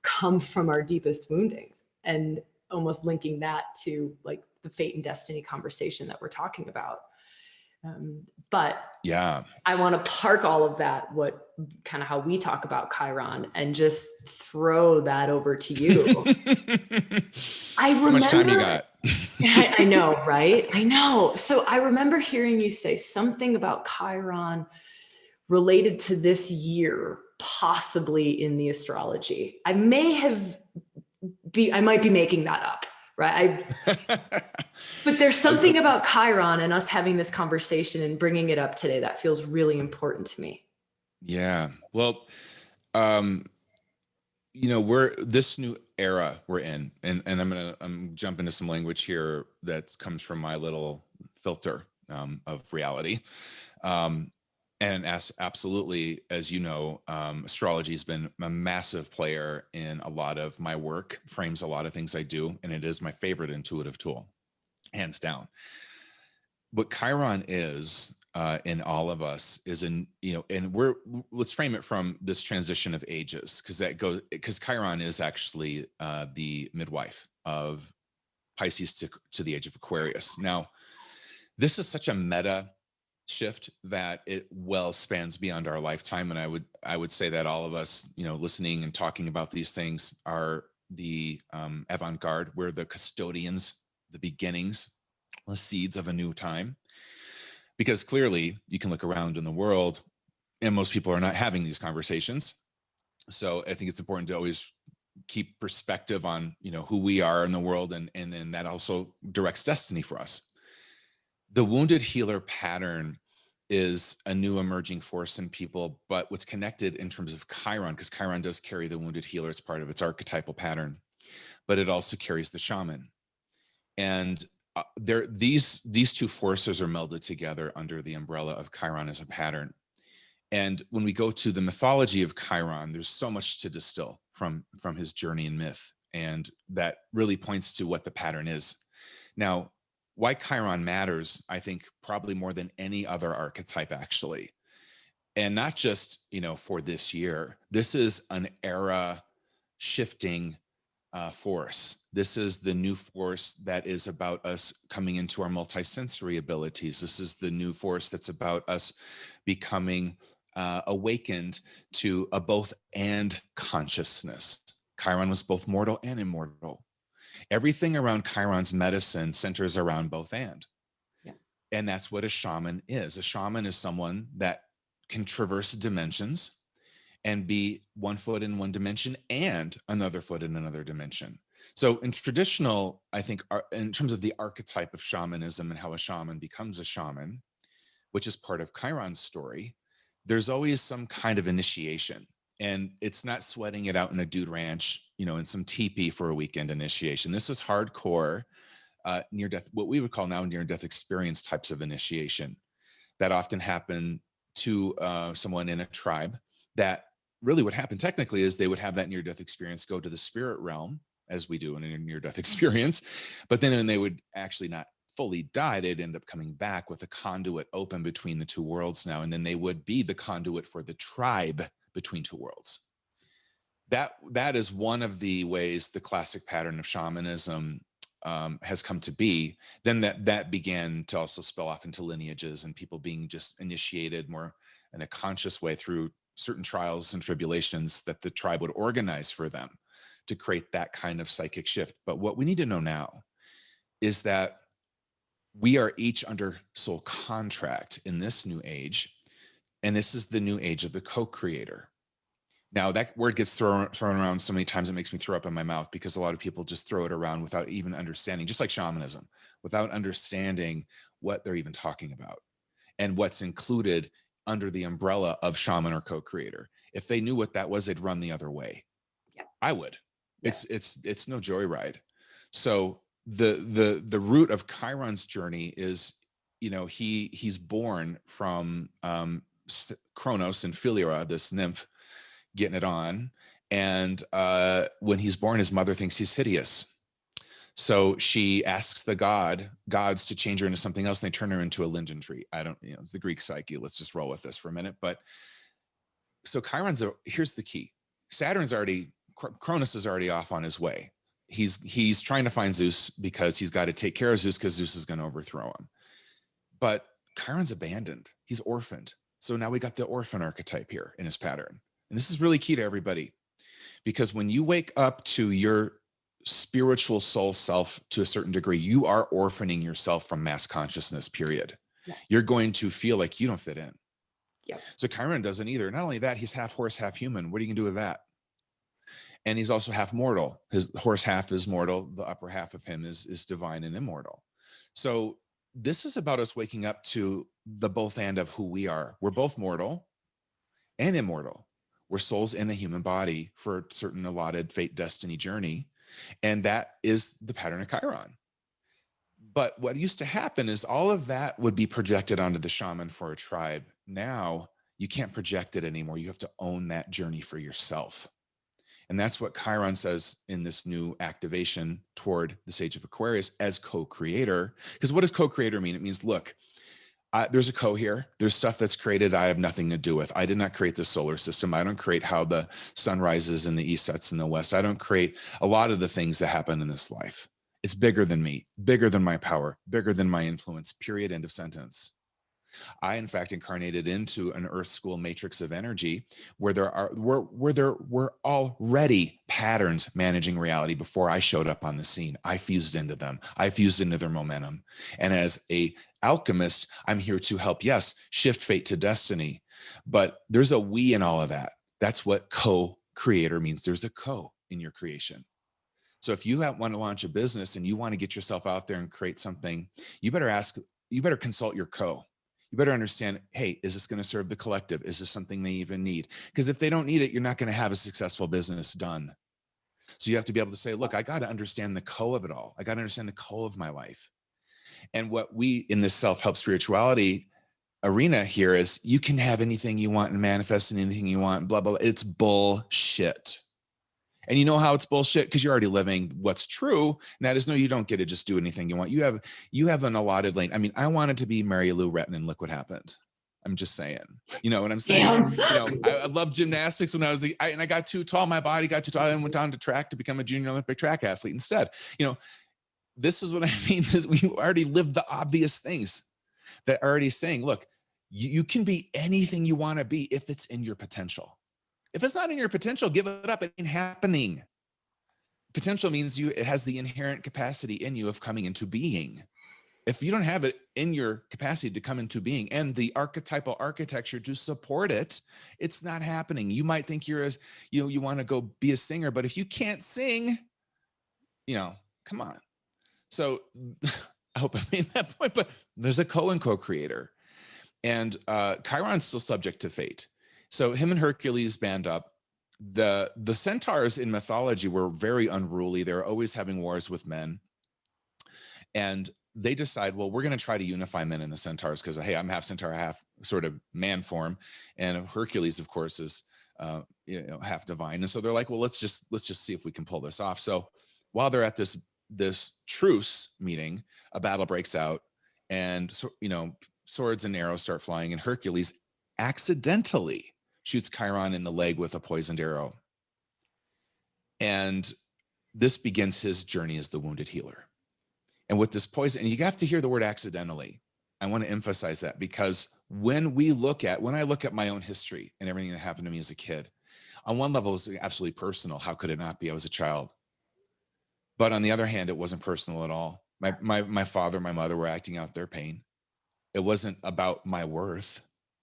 come from our deepest woundings, and almost linking that to like the fate and destiny conversation that we're talking about. But yeah, I want to park all of that, what kind of how we talk about Chiron, and just throw that over to you. I remember, how much time you got? I know, right? I know. So I remember hearing you say something about Chiron related to this year, possibly in the astrology. I might be making that up, right? But there's something about Chiron and us having this conversation and bringing it up today that feels really important to me. Yeah. Well, we're this new era we're in, and I'm jump into some language here that comes from my little filter of reality. And as absolutely, as you know, astrology has been a massive player in a lot of my work, frames a lot of things I do, and it is my favorite intuitive tool, hands down. What Chiron is in all of us is in, and let's frame it from this transition of ages, because Chiron is actually the midwife of Pisces to the age of Aquarius. Now, this is such a meta shift that it well spans beyond our lifetime, and I would say that all of us, listening and talking about these things, are the avant-garde. We're the custodians, the beginnings, the seeds of a new time, because clearly you can look around in the world and most people are not having these conversations. So I think it's important to always keep perspective on, who we are in the world, and then that also directs destiny for us. The wounded healer pattern is a new emerging force in people, but what's connected in terms of Chiron, because Chiron does carry the wounded healer as part of its archetypal pattern, but it also carries the shaman. And these two forces are melded together under the umbrella of Chiron as a pattern. And when we go to the mythology of Chiron, there's so much to distill from his journey in myth, and that really points to what the pattern is. Now, why Chiron matters, I think, probably more than any other archetype, actually. And not just, for this year. This is an era shifting force. This is the new force that is about us coming into our multisensory abilities. This is the new force that's about us becoming awakened to a both and consciousness. Chiron was both mortal and immortal. Everything around Chiron's medicine centers around both and. Yeah. And that's what a shaman is. A shaman is someone that can traverse dimensions and be one foot in one dimension and another foot in another dimension. So in traditional, I think, in terms of the archetype of shamanism and how a shaman becomes a shaman, which is part of Chiron's story, there's always some kind of initiation. And it's not sweating it out in a dude ranch, in some teepee for a weekend initiation. This is hardcore near death, what we would call now near death experience types of initiation that often happen to someone in a tribe. That really what happened technically is they would have that near death experience, go to the spirit realm, as we do in a near death experience, but then they would actually not fully die. They'd end up coming back with a conduit open between the two worlds now, and then they would be the conduit for the tribe between two worlds. That is one of the ways the classic pattern of shamanism has come to be. Then that began to also spill off into lineages and people being just initiated more in a conscious way through certain trials and tribulations that the tribe would organize for them to create that kind of psychic shift. But what we need to know now is that we are each under soul contract in this new age, and this is the new age of the co-creator. Now, that word gets thrown around so many times it makes me throw up in my mouth, because a lot of people just throw it around without even understanding, just like shamanism, without understanding what they're even talking about and what's included under the umbrella of shaman or co-creator. If they knew what that was, they'd run the other way. Yeah. I would. Yeah. It's no joyride. So the root of Chiron's journey is, he's born from Kronos and Philyra, this nymph, getting it on. And when he's born, his mother thinks he's hideous. So she asks the gods to change her into something else, and they turn her into a linden tree. It's the Greek psyche. Let's just roll with this for a minute. But so here's the key. Cronus is already off on his way. He's trying to find Zeus because he's got to take care of Zeus, because Zeus is going to overthrow him. But Chiron's abandoned. He's orphaned. So now we got the orphan archetype here in his pattern. And this is really key to everybody, because when you wake up to your spiritual soul self to a certain degree, you are orphaning yourself from mass consciousness, period. Yeah. You're going to feel like you don't fit in. Yeah. So Chiron doesn't either. Not only that, he's half horse, half human. What are you going to do with that? And he's also half mortal. His horse half is mortal. The upper half of him is divine and immortal. So this is about us waking up to the both and of who we are. We're both mortal and immortal. We're souls in a human body for a certain allotted fate, destiny journey. And that is the pattern of Chiron. But what used to happen is all of that would be projected onto the shaman for a tribe. Now you can't project it anymore. You have to own that journey for yourself. And that's what Chiron says in this new activation toward the Sage of Aquarius as co-creator. Because what does co-creator mean? It means, look, there's a co here. There's stuff that's created I have nothing to do with. I did not create the solar system. I don't create how the sun rises in the east, sets in the west. I don't create a lot of the things that happen in this life. It's bigger than me, bigger than my power, bigger than my influence, period, end of sentence. I, in fact, incarnated into an Earth School matrix of energy where there were already patterns managing reality before I showed up on the scene. I fused into them. I fused into their momentum. And as a alchemist, I'm here to help, yes, shift fate to destiny. But there's a we in all of that. That's what co-creator means. There's a co in your creation. So if you want to launch a business and you want to get yourself out there and create something, you better consult your co. You better understand, hey, is this going to serve the collective? Is this something they even need? Because if they don't need it, you're not going to have a successful business done. So you have to be able to say, look, I got to understand the co of it all. I got to understand the co of my life. And what we in this self-help spirituality arena here is you can have anything you want and manifest anything you want, blah, blah, blah. It's bullshit. And you know how it's bullshit? Because you're already living what's true. And that is, no, you don't get to just do anything you want. You have an allotted lane. I mean, I wanted to be Mary Lou Retton and look what happened. I'm just saying, you know what I'm saying? I loved gymnastics when I was, and I got too tall. My body got too tall. I went down to track to become a junior Olympic track athlete instead. This is what I mean, is we already lived the obvious things that are already saying, look, you can be anything you want to be if it's in your potential. If it's not in your potential, give it up. It ain't happening. Potential means it has the inherent capacity in you of coming into being. If you don't have it in your capacity to come into being and the archetypal architecture to support it, it's not happening. You might think you want to go be a singer, but if you can't sing, come on. So I hope I made that point, but there's a co-creator, and Chiron's still subject to fate. So him and Hercules band up. The centaurs in mythology were very unruly. They were always having wars with men. And they decide, well, we're going to try to unify men and the centaurs because, hey, I'm half centaur, half sort of man form. And Hercules, of course, is half divine. And so they're like, well, let's just see if we can pull this off. So while they're at this truce meeting, a battle breaks out, and swords and arrows start flying, and Hercules accidentally shoots Chiron in the leg with a poisoned arrow. And this begins his journey as the wounded healer. And with this poison, and you have to hear the word accidentally. I want to emphasize that, because when I look at my own history and everything that happened to me as a kid, on one level, it was absolutely personal. How could it not be? I was a child. But on the other hand, it wasn't personal at all. My father, my mother were acting out their pain. It wasn't about my worth,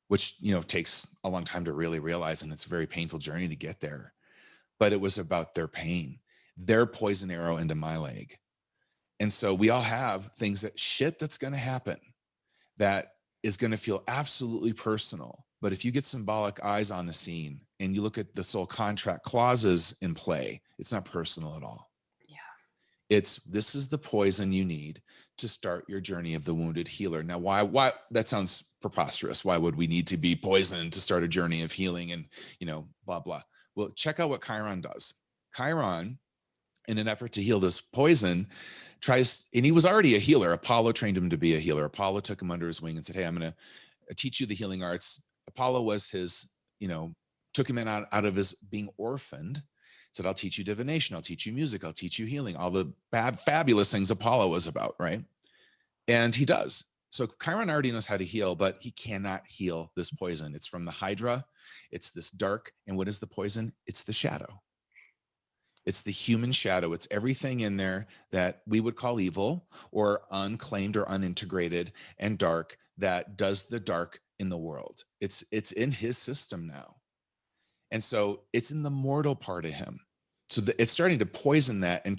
which, takes a long time to really realize. And it's a very painful journey to get there. But it was about their pain, their poison arrow into my leg. And so we all have things that's going to happen that is going to feel absolutely personal. But if you get symbolic eyes on the scene and you look at the soul contract clauses in play, it's not personal at all. Yeah. This is the poison you need to start your journey of the wounded healer. Now, why that sounds preposterous. Why would we need to be poisoned to start a journey of healing and, blah, blah. Well, check out what Chiron does. Chiron, in an effort to heal this poison, and he was already a healer. Apollo trained him to be a healer. Apollo took him under his wing and said, hey, I'm going to teach you the healing arts. Apollo was took him out of his being orphaned, said, I'll teach you divination. I'll teach you music. I'll teach you healing, all the fabulous things Apollo was about, right? And he does. So Chiron already knows how to heal, but he cannot heal this poison. It's from the Hydra. It's this dark. And what is the poison? It's the shadow. It's the human shadow. It's everything in there that we would call evil or unclaimed or unintegrated and dark that does the dark in the world. It's in his system now. And so it's in the mortal part of him. So it's starting to poison that. And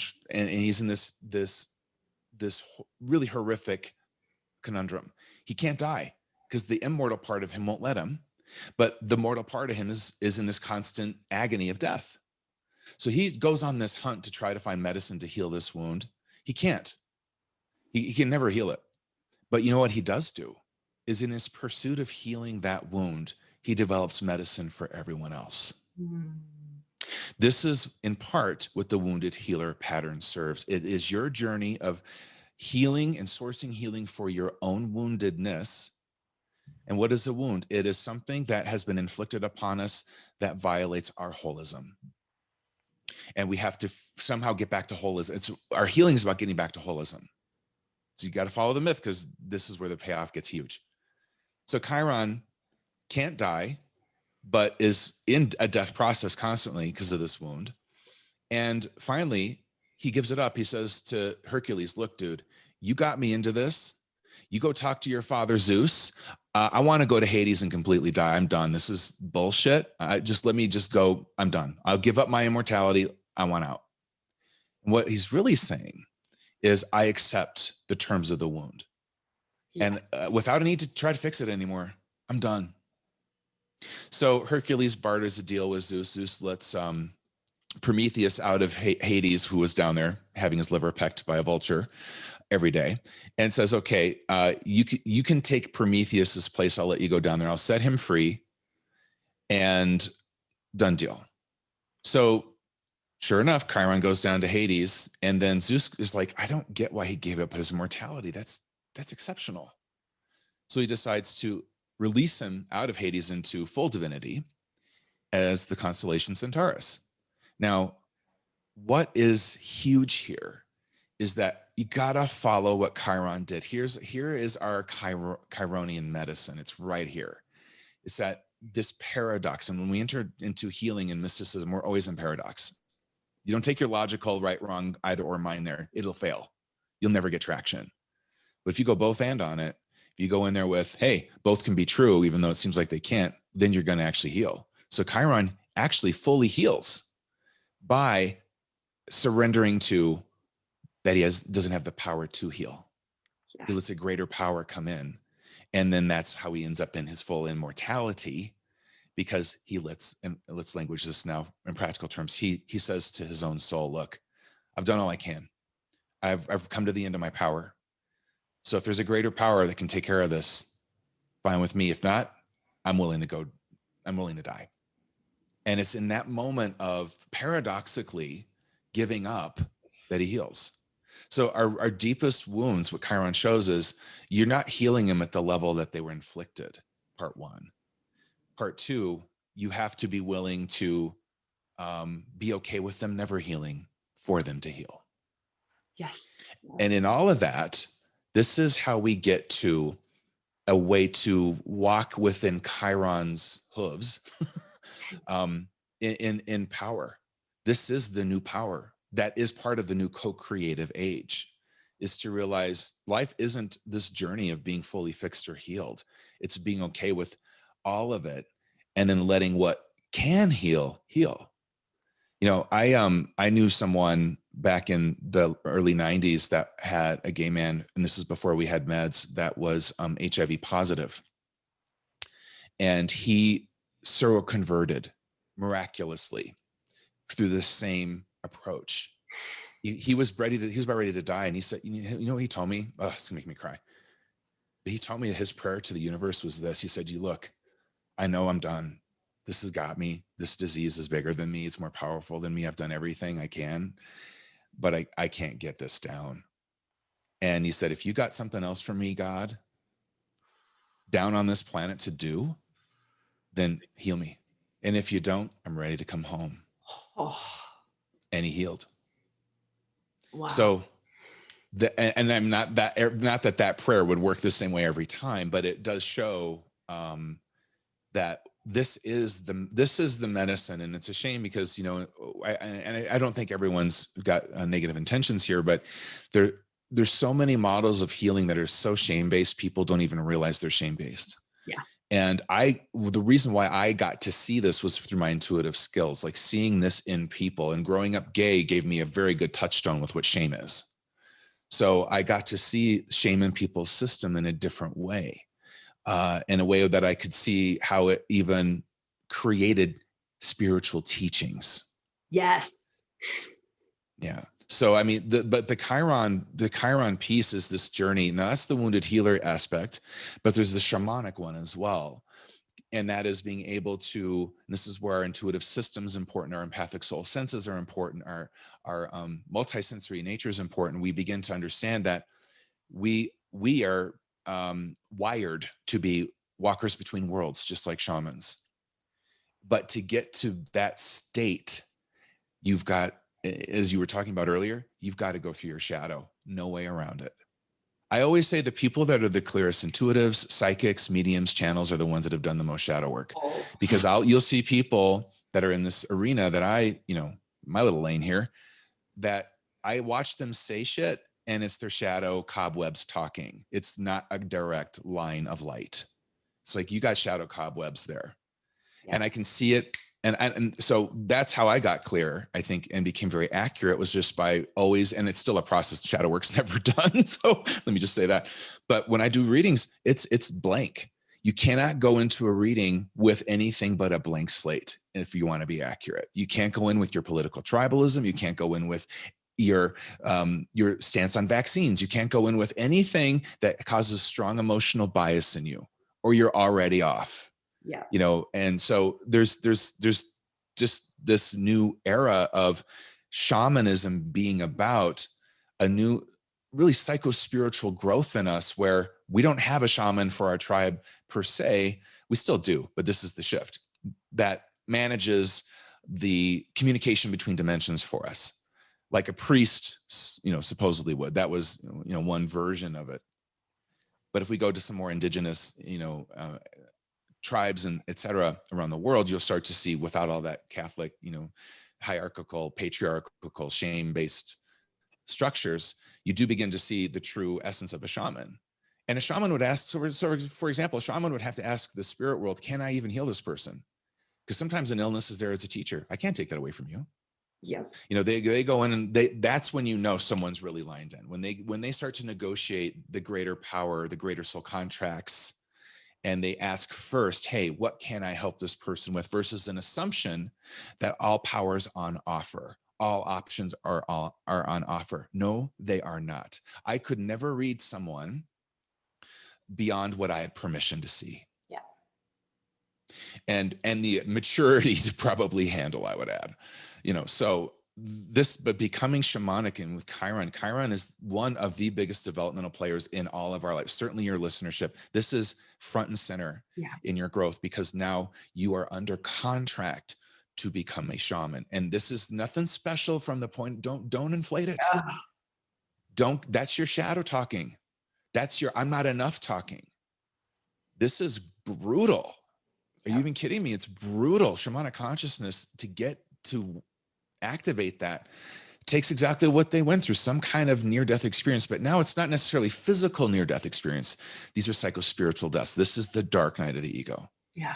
he's in this really horrific conundrum. He can't die because the immortal part of him won't let him. But the mortal part of him is in this constant agony of death. So he goes on this hunt to try to find medicine to heal this wound. He can't. He can never heal it. But you know what he does do is in his pursuit of healing that wound, he develops medicine for everyone else. Mm. This is in part what the wounded healer pattern serves. It is your journey of healing and sourcing healing for your own woundedness. And what is a wound? It is something that has been inflicted upon us that violates our holism. And we have to somehow get back to holism. It's our healing is about getting back to holism. So you got to follow the myth, because this is where the payoff gets huge. So Chiron can't die, but is in a death process constantly because of this wound. And finally, he gives it up. He says to Hercules, look, dude, you got me into this. You go talk to your father, Zeus. I want to go to Hades and completely die. I'm done. This is bullshit. Let me just go. I'm done. I'll give up my immortality. I want out. And what he's really saying is, I accept the terms of the wound. Yeah. And without a need to try to fix it anymore, I'm done. So Hercules barters a deal with Zeus. Zeus lets Prometheus out of Hades, who was down there having his liver pecked by a vulture every day, and says, okay, you can take Prometheus's place. I'll let you go down there. I'll set him free, and done deal. So sure enough, Chiron goes down to Hades, and then Zeus is like, I don't get why he gave up his immortality. That's exceptional. So he decides to release him out of Hades into full divinity as the constellation Centaurus. Now, what is huge here is that you gotta follow what Chiron did. Here is our Chironian medicine. It's right here. It's that this paradox. And when we enter into healing and mysticism, we're always in paradox. You don't take your logical right, wrong, either or mind there, it'll fail. You'll never get traction. But if you go both and on it, if you go in there with, hey, both can be true, even though it seems like they can't, then you're going to actually heal. So Chiron actually fully heals by surrendering to that he doesn't have the power to heal. Yeah. He lets a greater power come in. And then that's how he ends up in his full immortality, because he lets, and let's language this now in practical terms. He says to his own soul, look, I've done all I can. I've come to the end of my power. So if there's a greater power that can take care of this, fine with me. If not, I'm willing to die. And it's in that moment of paradoxically giving up that he heals. So our deepest wounds, what Chiron shows is, you're not healing them at the level that they were inflicted, part one. Part two, you have to be willing to be okay with them never healing for them to heal. Yes. And in all of that, this is how we get to a way to walk within Chiron's hooves in power. This is the new power that is part of the new co-creative age, is to realize life isn't this journey of being fully fixed or healed. It's being okay with all of it, and then letting what can heal. You know, I knew someone back in the early 90s that had a gay man, and this is before we had meds, that was HIV positive. And he seroconverted miraculously through the same approach. He was about ready to die. And he said, you know what he told me? Oh, it's gonna make me cry. But he told me that his prayer to the universe was this. He said, you look, I know I'm done. This has got me. This disease is bigger than me. It's more powerful than me. I've done everything I can, but I can't get this down. And he said, if you got something else for me, God, down on this planet to do, then heal me. And if you don't, I'm ready to come home. Oh, And he healed. wow. So, and I'm not that prayer would work the same way every time, but it does show that this is the medicine. And it's a shame because, you know, I don't think everyone's got negative intentions here, but there's so many models of healing that are so shame-based, people don't even realize they're shame-based. Yeah. And the reason why I got to see this was through my intuitive skills, like seeing this in people. And growing up gay gave me a very good touchstone with what shame is. So I got to see shame in people's system in a different way, in a way that I could see how it even created spiritual teachings. Yes. Yeah. So, I mean, but the Chiron piece is this journey. Now that's the wounded healer aspect, but there's the shamanic one as well. And that is being able to, and this is where our intuitive system is important, our empathic soul senses are important, our multisensory nature is important. We begin to understand that we are wired to be walkers between worlds, just like shamans. But to get to that state, you've got, as you were talking about earlier, you've got to go through your shadow. No way around it. I always say the people that are the clearest intuitives, psychics, mediums, channels are the ones that have done the most shadow work. Oh. Because you'll see people that are in this arena that my little lane here, that I watch them say shit and it's their shadow cobwebs talking. It's not a direct line of light. It's like, you got shadow cobwebs there. Yeah. And I can see it. And so that's how I got clear, I think, and became very accurate, was just by always, and it's still a process shadow work's never done. So let me just say that. But when I do readings, it's blank. You cannot go into a reading with anything but a blank slate if you want to be accurate. You can't go in with your political tribalism. You can't go in with your stance on vaccines. You can't go in with anything that causes strong emotional bias in you, or you're already off. Yeah. And so there's just this new era of shamanism being about a new, really psycho-spiritual growth in us, where we don't have a shaman for our tribe per se. We still do, but this is the shift that manages the communication between dimensions for us, like a priest, supposedly would. That was, one version of it. But if we go to some more indigenous, tribes and et cetera around the world, you'll start to see, without all that Catholic, hierarchical, patriarchal, shame-based structures, you do begin to see the true essence of a shaman. And a shaman would ask, so for example, a shaman would have to ask the spirit world, can I even heal this person? Because sometimes an illness is there as a teacher. I can't take that away from you. Yeah. They go in and that's when someone's really lined in. When they start to negotiate the greater power, the greater soul contracts, and they ask first, hey, what can I help this person with? Versus an assumption that all power's on offer. All options are on offer. No, they are not. I could never read someone beyond what I had permission to see. Yeah. And the maturity to probably handle, I would add. But becoming shamanic, and with Chiron is one of the biggest developmental players in all of our lives, certainly your listenership. This is front and center in your growth, because now you are under contract to become a shaman. And this is nothing special from the point, don't inflate it. That's your shadow talking. That's your I'm not enough talking. This is brutal. Are you even kidding me? It's brutal. Shamanic consciousness, to get to activate that, takes exactly what they went through, some kind of near-death experience. But now it's not necessarily physical near-death experience. These are psycho-spiritual deaths. This is the dark night of the ego. Yeah.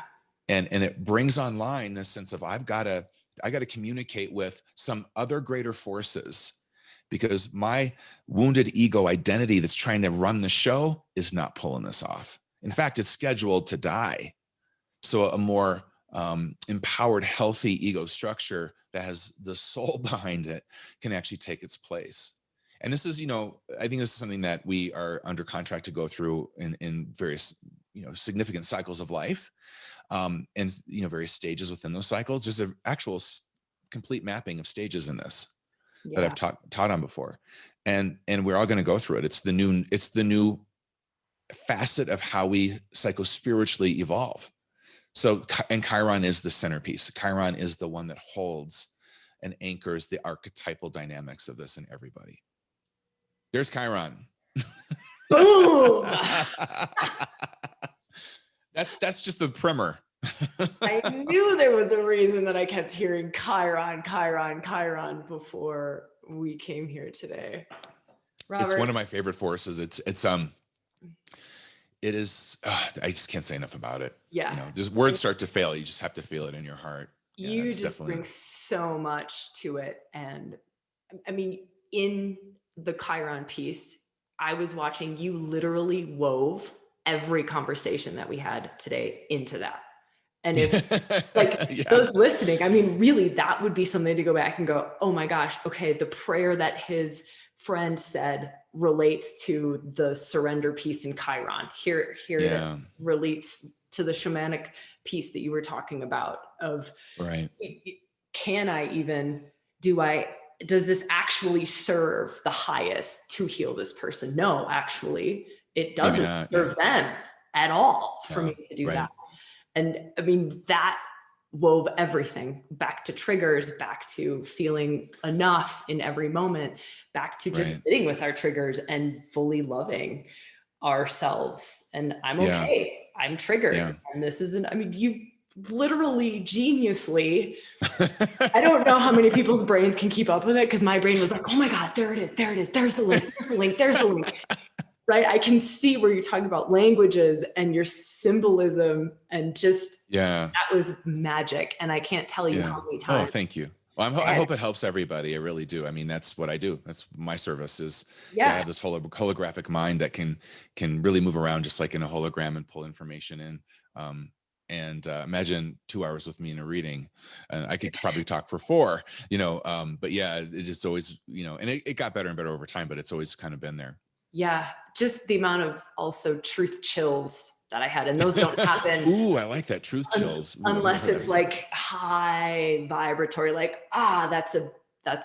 And it brings online this sense of, I got to communicate with some other greater forces, because my wounded ego identity that's trying to run the show is not pulling this off. In fact, it's scheduled to die. So a more empowered, healthy ego structure that has the soul behind it can actually take its place. And this is, I think this is something that we are under contract to go through in various, significant cycles of life, and, various stages within those cycles. There's an actual complete mapping of stages in this that I've taught on before. And we're all going to go through it. It's the new facet of how we psycho-spiritually evolve. So, and Chiron is the centerpiece. Chiron is the one that holds and anchors the archetypal dynamics of this in everybody. There's Chiron. Boom. That's just the primer. I knew there was a reason that I kept hearing Chiron, Chiron, Chiron before we came here today. Robert. It's one of my favorite forces. It is, I just can't say enough about it. Yeah. There's words start to fail. You just have to feel it in your heart. You just bring so much to it. And I mean, in the Chiron piece, I was watching, you literally wove every conversation that we had today into that. And if like Yeah. those listening, I mean, really, that would be something to go back and go, oh my gosh, okay, the prayer that his friend said relates to the surrender piece in Chiron. Here it Yeah. is, relates to the shamanic piece that you were talking about of, Right. can I even, does this actually serve the highest to heal this person? No, actually, it Maybe doesn't not. Yeah. serve them at all for Yeah. me to do that. Right. And I mean, that wove everything back to triggers, back to feeling enough in every moment, back to just Right. sitting with our triggers and fully loving ourselves. And I'm Yeah. okay. I'm triggered. Yeah. And this isn't, I mean, you literally geniusly, I don't know how many people's brains can keep up with it, because my brain was like, oh my God, there it is. There it is. There's the link. There's the link. There's the link. Right? I can see where you're talking about languages and your symbolism, and just Yeah. that was magic. And I can't tell you Yeah. how many Oh, times thank you. Well, I hope it helps everybody. I really do. I mean, that's what I do. That's my service is, yeah, I yeah, have this holographic mind that can really move around just like in a hologram and pull information in. Um, and imagine 2 hours with me in a reading, and I could probably talk for 4, but yeah, it's just always, and it got better and better over time, but it's always kind of been there. yeah, just the amount of also truth chills that I had, and those don't happen Ooh, I like that. Truth chills. Ooh, I've never unless heard that it's before. like high vibratory, like, that's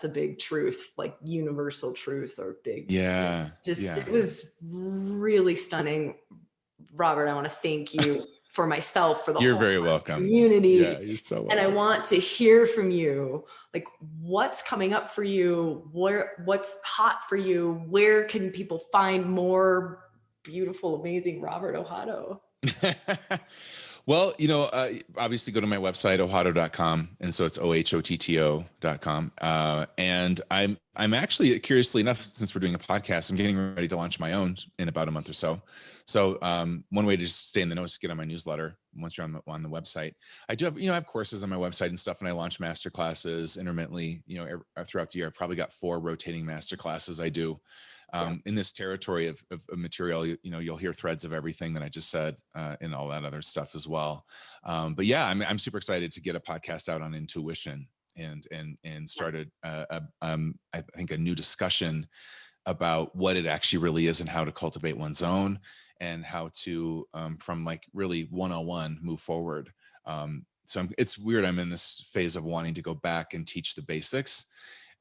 a big truth, like universal truth, or big, Yeah. just, Yeah. it was really stunning. Robert, I want to thank you for myself, for the You're whole very welcome. Yeah, community. you're so And I welcome. want to hear from you, like, what's coming up for you? What's hot for you? Where can people find more beautiful, amazing Robert Ohado? Well, obviously go to my website, ohotto.com. And so it's ohotto.com. And I'm actually, curiously enough, since we're doing a podcast, I'm getting ready to launch my own in about a month or so. So one way to just stay in the know is to get on my newsletter once you're on the website. I do have, I have courses on my website and stuff, and I launch master classes intermittently, throughout the year. I've probably got 4 rotating master classes I do. Yeah. In this territory of material, you'll hear threads of everything that I just said, and all that other stuff as well. But yeah, I'm super excited to get a podcast out on intuition and started I think a new discussion about what it actually really is and how to cultivate one's own, and how to from like really 101 move forward. So it's weird. I'm in this phase of wanting to go back and teach the basics,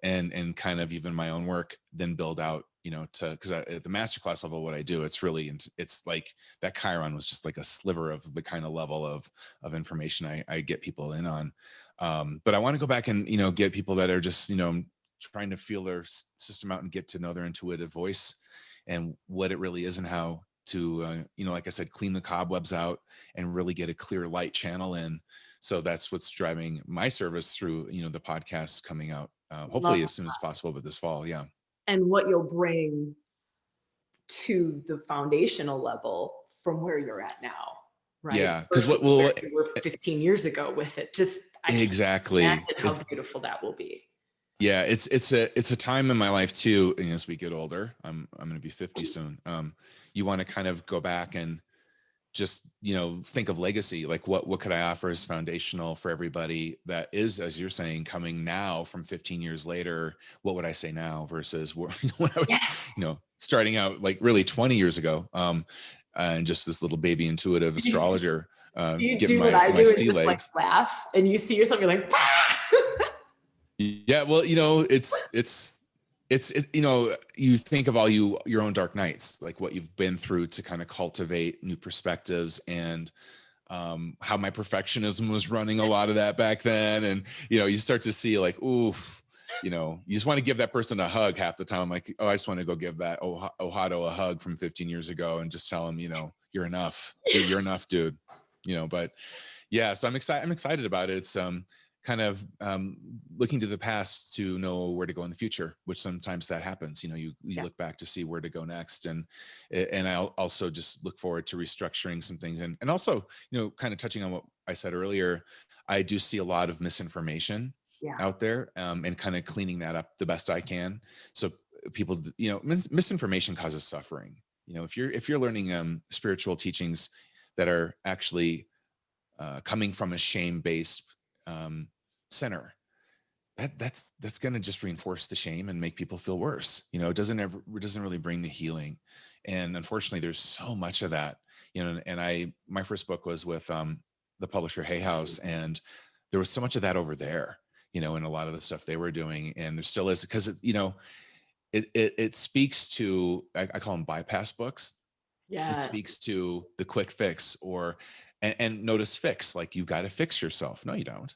and kind of even my own work, then build out, because at the masterclass level, what I do, it's like that Chiron was just like a sliver of the kind of level of information I get people in on. But I want to go back and, get people that are just, trying to feel their system out and get to know their intuitive voice and what it really is, and how to, like I said, clean the cobwebs out and really get a clear light channel in. So that's what's driving my service through, the podcasts coming out, hopefully Love, as soon as possible, but this fall. Yeah. and what you'll bring to the foundational level from where you're at now, right? Yeah. Because Versus what where will you were 15 years ago with it. Just, I can't exactly. imagine how beautiful that will be. Yeah, it's a time in my life too. And as we get older, I'm going to be 50 soon. You want to kind of go back and just, think of legacy. Like what could I offer as foundational for everybody that is, as you're saying, coming now from 15 years later? What would I say now versus when I was, Yes. starting out like really 20 years ago, and just this little baby intuitive astrologer, You getting do what my I my do and sea just like legs. laugh, and you see yourself, you're like, "Ah!" Yeah, well, you think of all your own dark nights, like what you've been through to kind of cultivate new perspectives, and how my perfectionism was running a lot of that back then. And you start to see like, oof, you just want to give that person a hug half the time. I'm like, oh, I just want to go give that Ohado a hug from 15 years ago and just tell him, you're enough. You're enough, dude. But yeah, so I'm excited about it. It's kind of looking to the past to know where to go in the future, which sometimes that happens. You Yeah. look back to see where to go next, and I'll also just look forward to restructuring some things, and also, kind of touching on what I said earlier. I do see a lot of misinformation Yeah. out there, and kind of cleaning that up the best I can. So people, misinformation causes suffering. If you're learning spiritual teachings that are actually coming from a shame-based center, that's going to just reinforce the shame and make people feel worse. It doesn't really bring the healing. And unfortunately, there's so much of that. And my first book was with the publisher Hay House, and there was so much of that over there, in a lot of the stuff they were doing, and there still is, because it speaks to, I call them bypass books. It Yeah. speaks to the quick fix, and notice fix, like, you've got to fix yourself. No, you don't.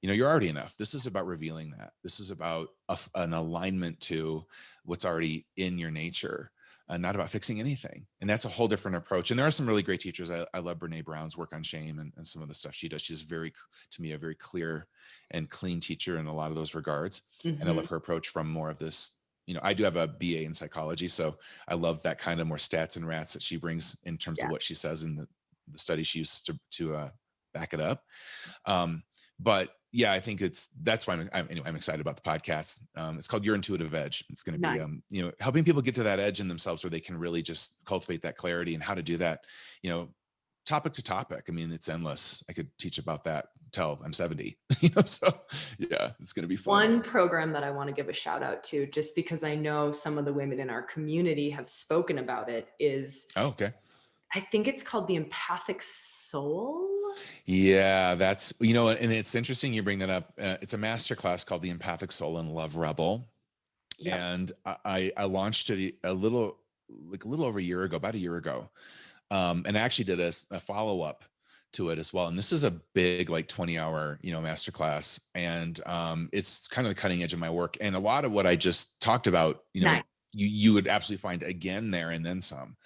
You're already enough. This is about revealing that. This is about an alignment to what's already in your nature, not about fixing anything. And that's a whole different approach. And there are some really great teachers. I love Brene Brown's work on shame, and some of the stuff she does. She's to me, a very clear and clean teacher in a lot of those regards. And I love her approach from more of this. I do have a BA in psychology, so I love that kind of more stats and rats that she brings in terms of what she says in the study she used to back it up. But yeah, I think that's why I'm excited about the podcast. It's called Your Intuitive Edge. It's going to be, helping people get to that edge in themselves where they can really just cultivate that clarity, and how to do that, topic to topic. I mean, it's endless. I could teach about that till I'm 70, so yeah, it's going to be fun. One program that I want to give a shout out to, just because I know some of the women in our community have spoken about it, is, okay, I think it's called the Empathic Soul. Yeah, that's, and it's interesting you bring that up. It's a masterclass called the Empathic Soul and Love Rebel. Yep. And I launched it a little over a year ago, about a year ago. And I actually did a follow-up to it as well. And this is a big, like 20-hour, masterclass. And it's kind of the cutting edge of my work. And a lot of what I just talked about, Nice. you would absolutely find again there, and then some.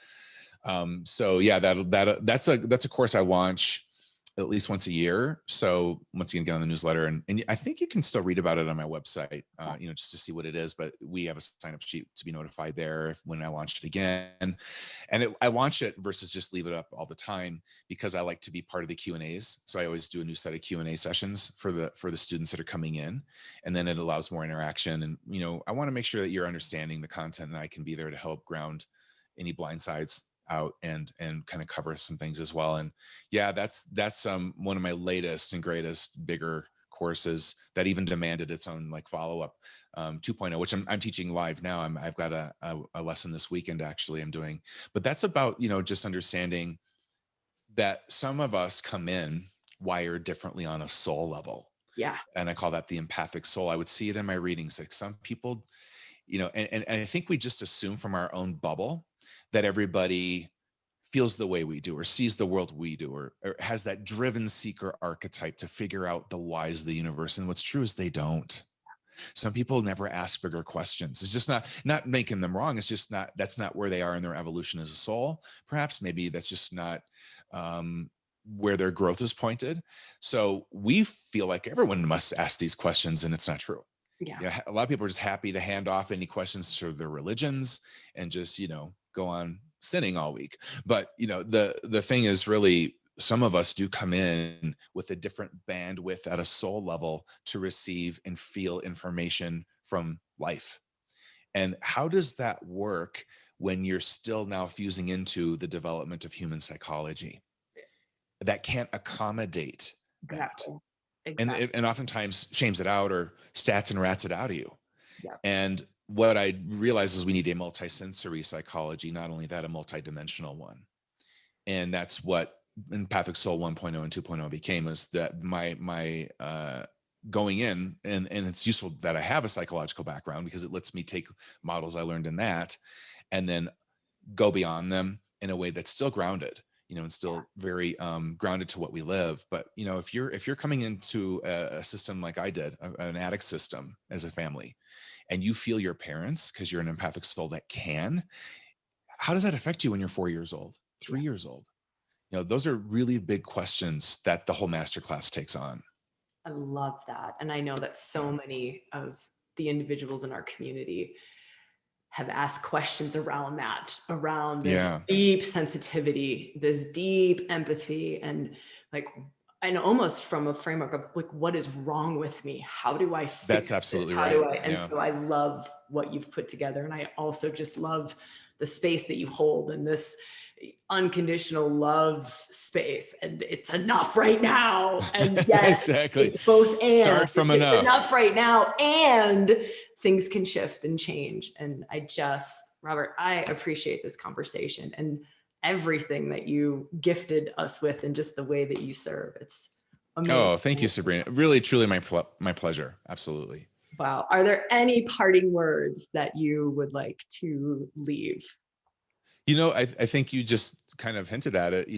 So yeah, that's a course I launch at least once a year. So once again, get on the newsletter, and I think you can still read about it on my website, just to see what it is, but we have a sign up sheet to be notified there when I launched it again. And I launch it versus just leave it up all the time, because I like to be part of the Q&As. So I always do a new set of Q&A sessions for the students that are coming in, and then it allows more interaction. And, I want to make sure that you're understanding the content, and I can be there to help ground any blind sides out and kind of cover some things as well. And yeah, that's one of my latest and greatest bigger courses that even demanded its own like follow-up 2.0, which I'm teaching live now. I've got a lesson this weekend actually I'm doing, but that's about, just understanding that some of us come in wired differently on a soul level. Yeah. And I call that the empathic soul. I would see it in my readings. Like some people, and I think we just assume from our own bubble that everybody feels the way we do, or sees the world we do, or has that driven seeker archetype to figure out the whys of the universe. And what's true is they don't. Some people never ask bigger questions. It's just not making them wrong. It's just that's not where they are in their evolution as a soul. Perhaps maybe that's just not where their growth is pointed. So we feel like everyone must ask these questions, and it's not true. Yeah. A lot of people are just happy to hand off any questions to their religions and just, go on sinning all week. But, the thing is, really, some of us do come in with a different bandwidth at a soul level to receive and feel information from life. And how does that work when you're still now fusing into the development of human psychology that can't accommodate that? Exactly. And oftentimes shames it out or stats and rats it out of you. Yeah. And what I realize is we need a multisensory psychology, not only that, a multidimensional one. And that's what Empathic Soul 1.0 and 2.0 became, is that my going in, and it's useful that I have a psychological background, because it lets me take models I learned in that and then go beyond them in a way that's still grounded, and still very grounded to what we live. But, if you're coming into a system like I did, an addict system as a family, and you feel your parents because you're an empathic soul that can, how does that affect you when you're 4 years old, 3 years old? Those are really big questions that the whole masterclass takes on. I love that. And I know that so many of the individuals in our community have asked questions around that, around this deep sensitivity, this deep empathy, and almost from a framework of like, what is wrong with me? How do I fix That's absolutely it? right. So I love what you've put together. And I also just love the space that you hold, and this unconditional love space, and it's enough right now. And yes, Exactly. it's both and. Start from It's enough. enough right now, and things can shift and change. And Robert, I appreciate this conversation and everything that you gifted us with, and just the way that you serve. It's amazing. Oh, thank you, Sabrina. Really, truly my pleasure. Absolutely. Wow. Are there any parting words that you would like to leave? I think you just kind of hinted at it,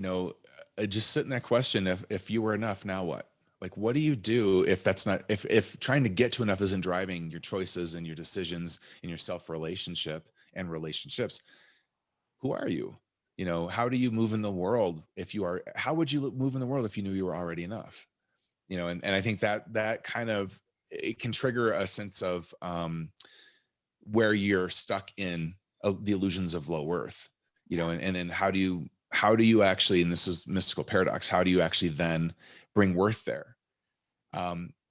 just sit in that question. If you were enough, now what? Like, what do you do if that's not, if trying to get to enough isn't driving your choices and your decisions in your self relationship and relationships? Who are you? How do you move in the world how would you move in the world if you knew you were already enough? And I think that kind of, it can trigger a sense of where you're stuck in the illusions of low worth, and then how do you actually, and this is mystical paradox, how do you actually then bring worth there?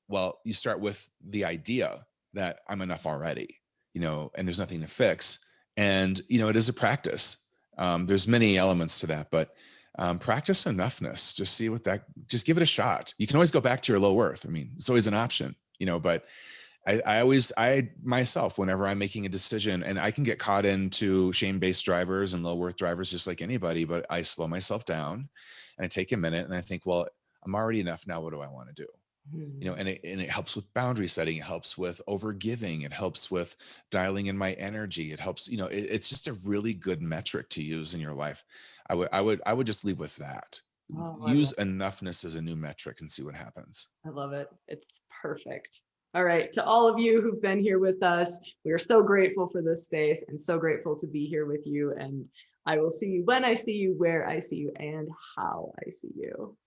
Well, you start with the idea that I'm enough already, and there's nothing to fix. And, it is a practice. There's many elements to that, but practice enoughness. Just give it a shot. You can always go back to your low worth. I mean, it's always an option, but I myself, whenever I'm making a decision, and I can get caught into shame-based drivers and low worth drivers just like anybody, but I slow myself down and I take a minute and I think, well, I'm already enough. Now, what do I want to do? And it helps with boundary setting. It helps with overgiving. It helps with dialing in my energy. It helps, it's just a really good metric to use in your life. I would just leave with that. Oh, Use enoughness as a new metric and see what happens. I love it. It's perfect. All right. To all of you who've been here with us, we are so grateful for this space and so grateful to be here with you. And I will see you when I see you, where I see you, and how I see you.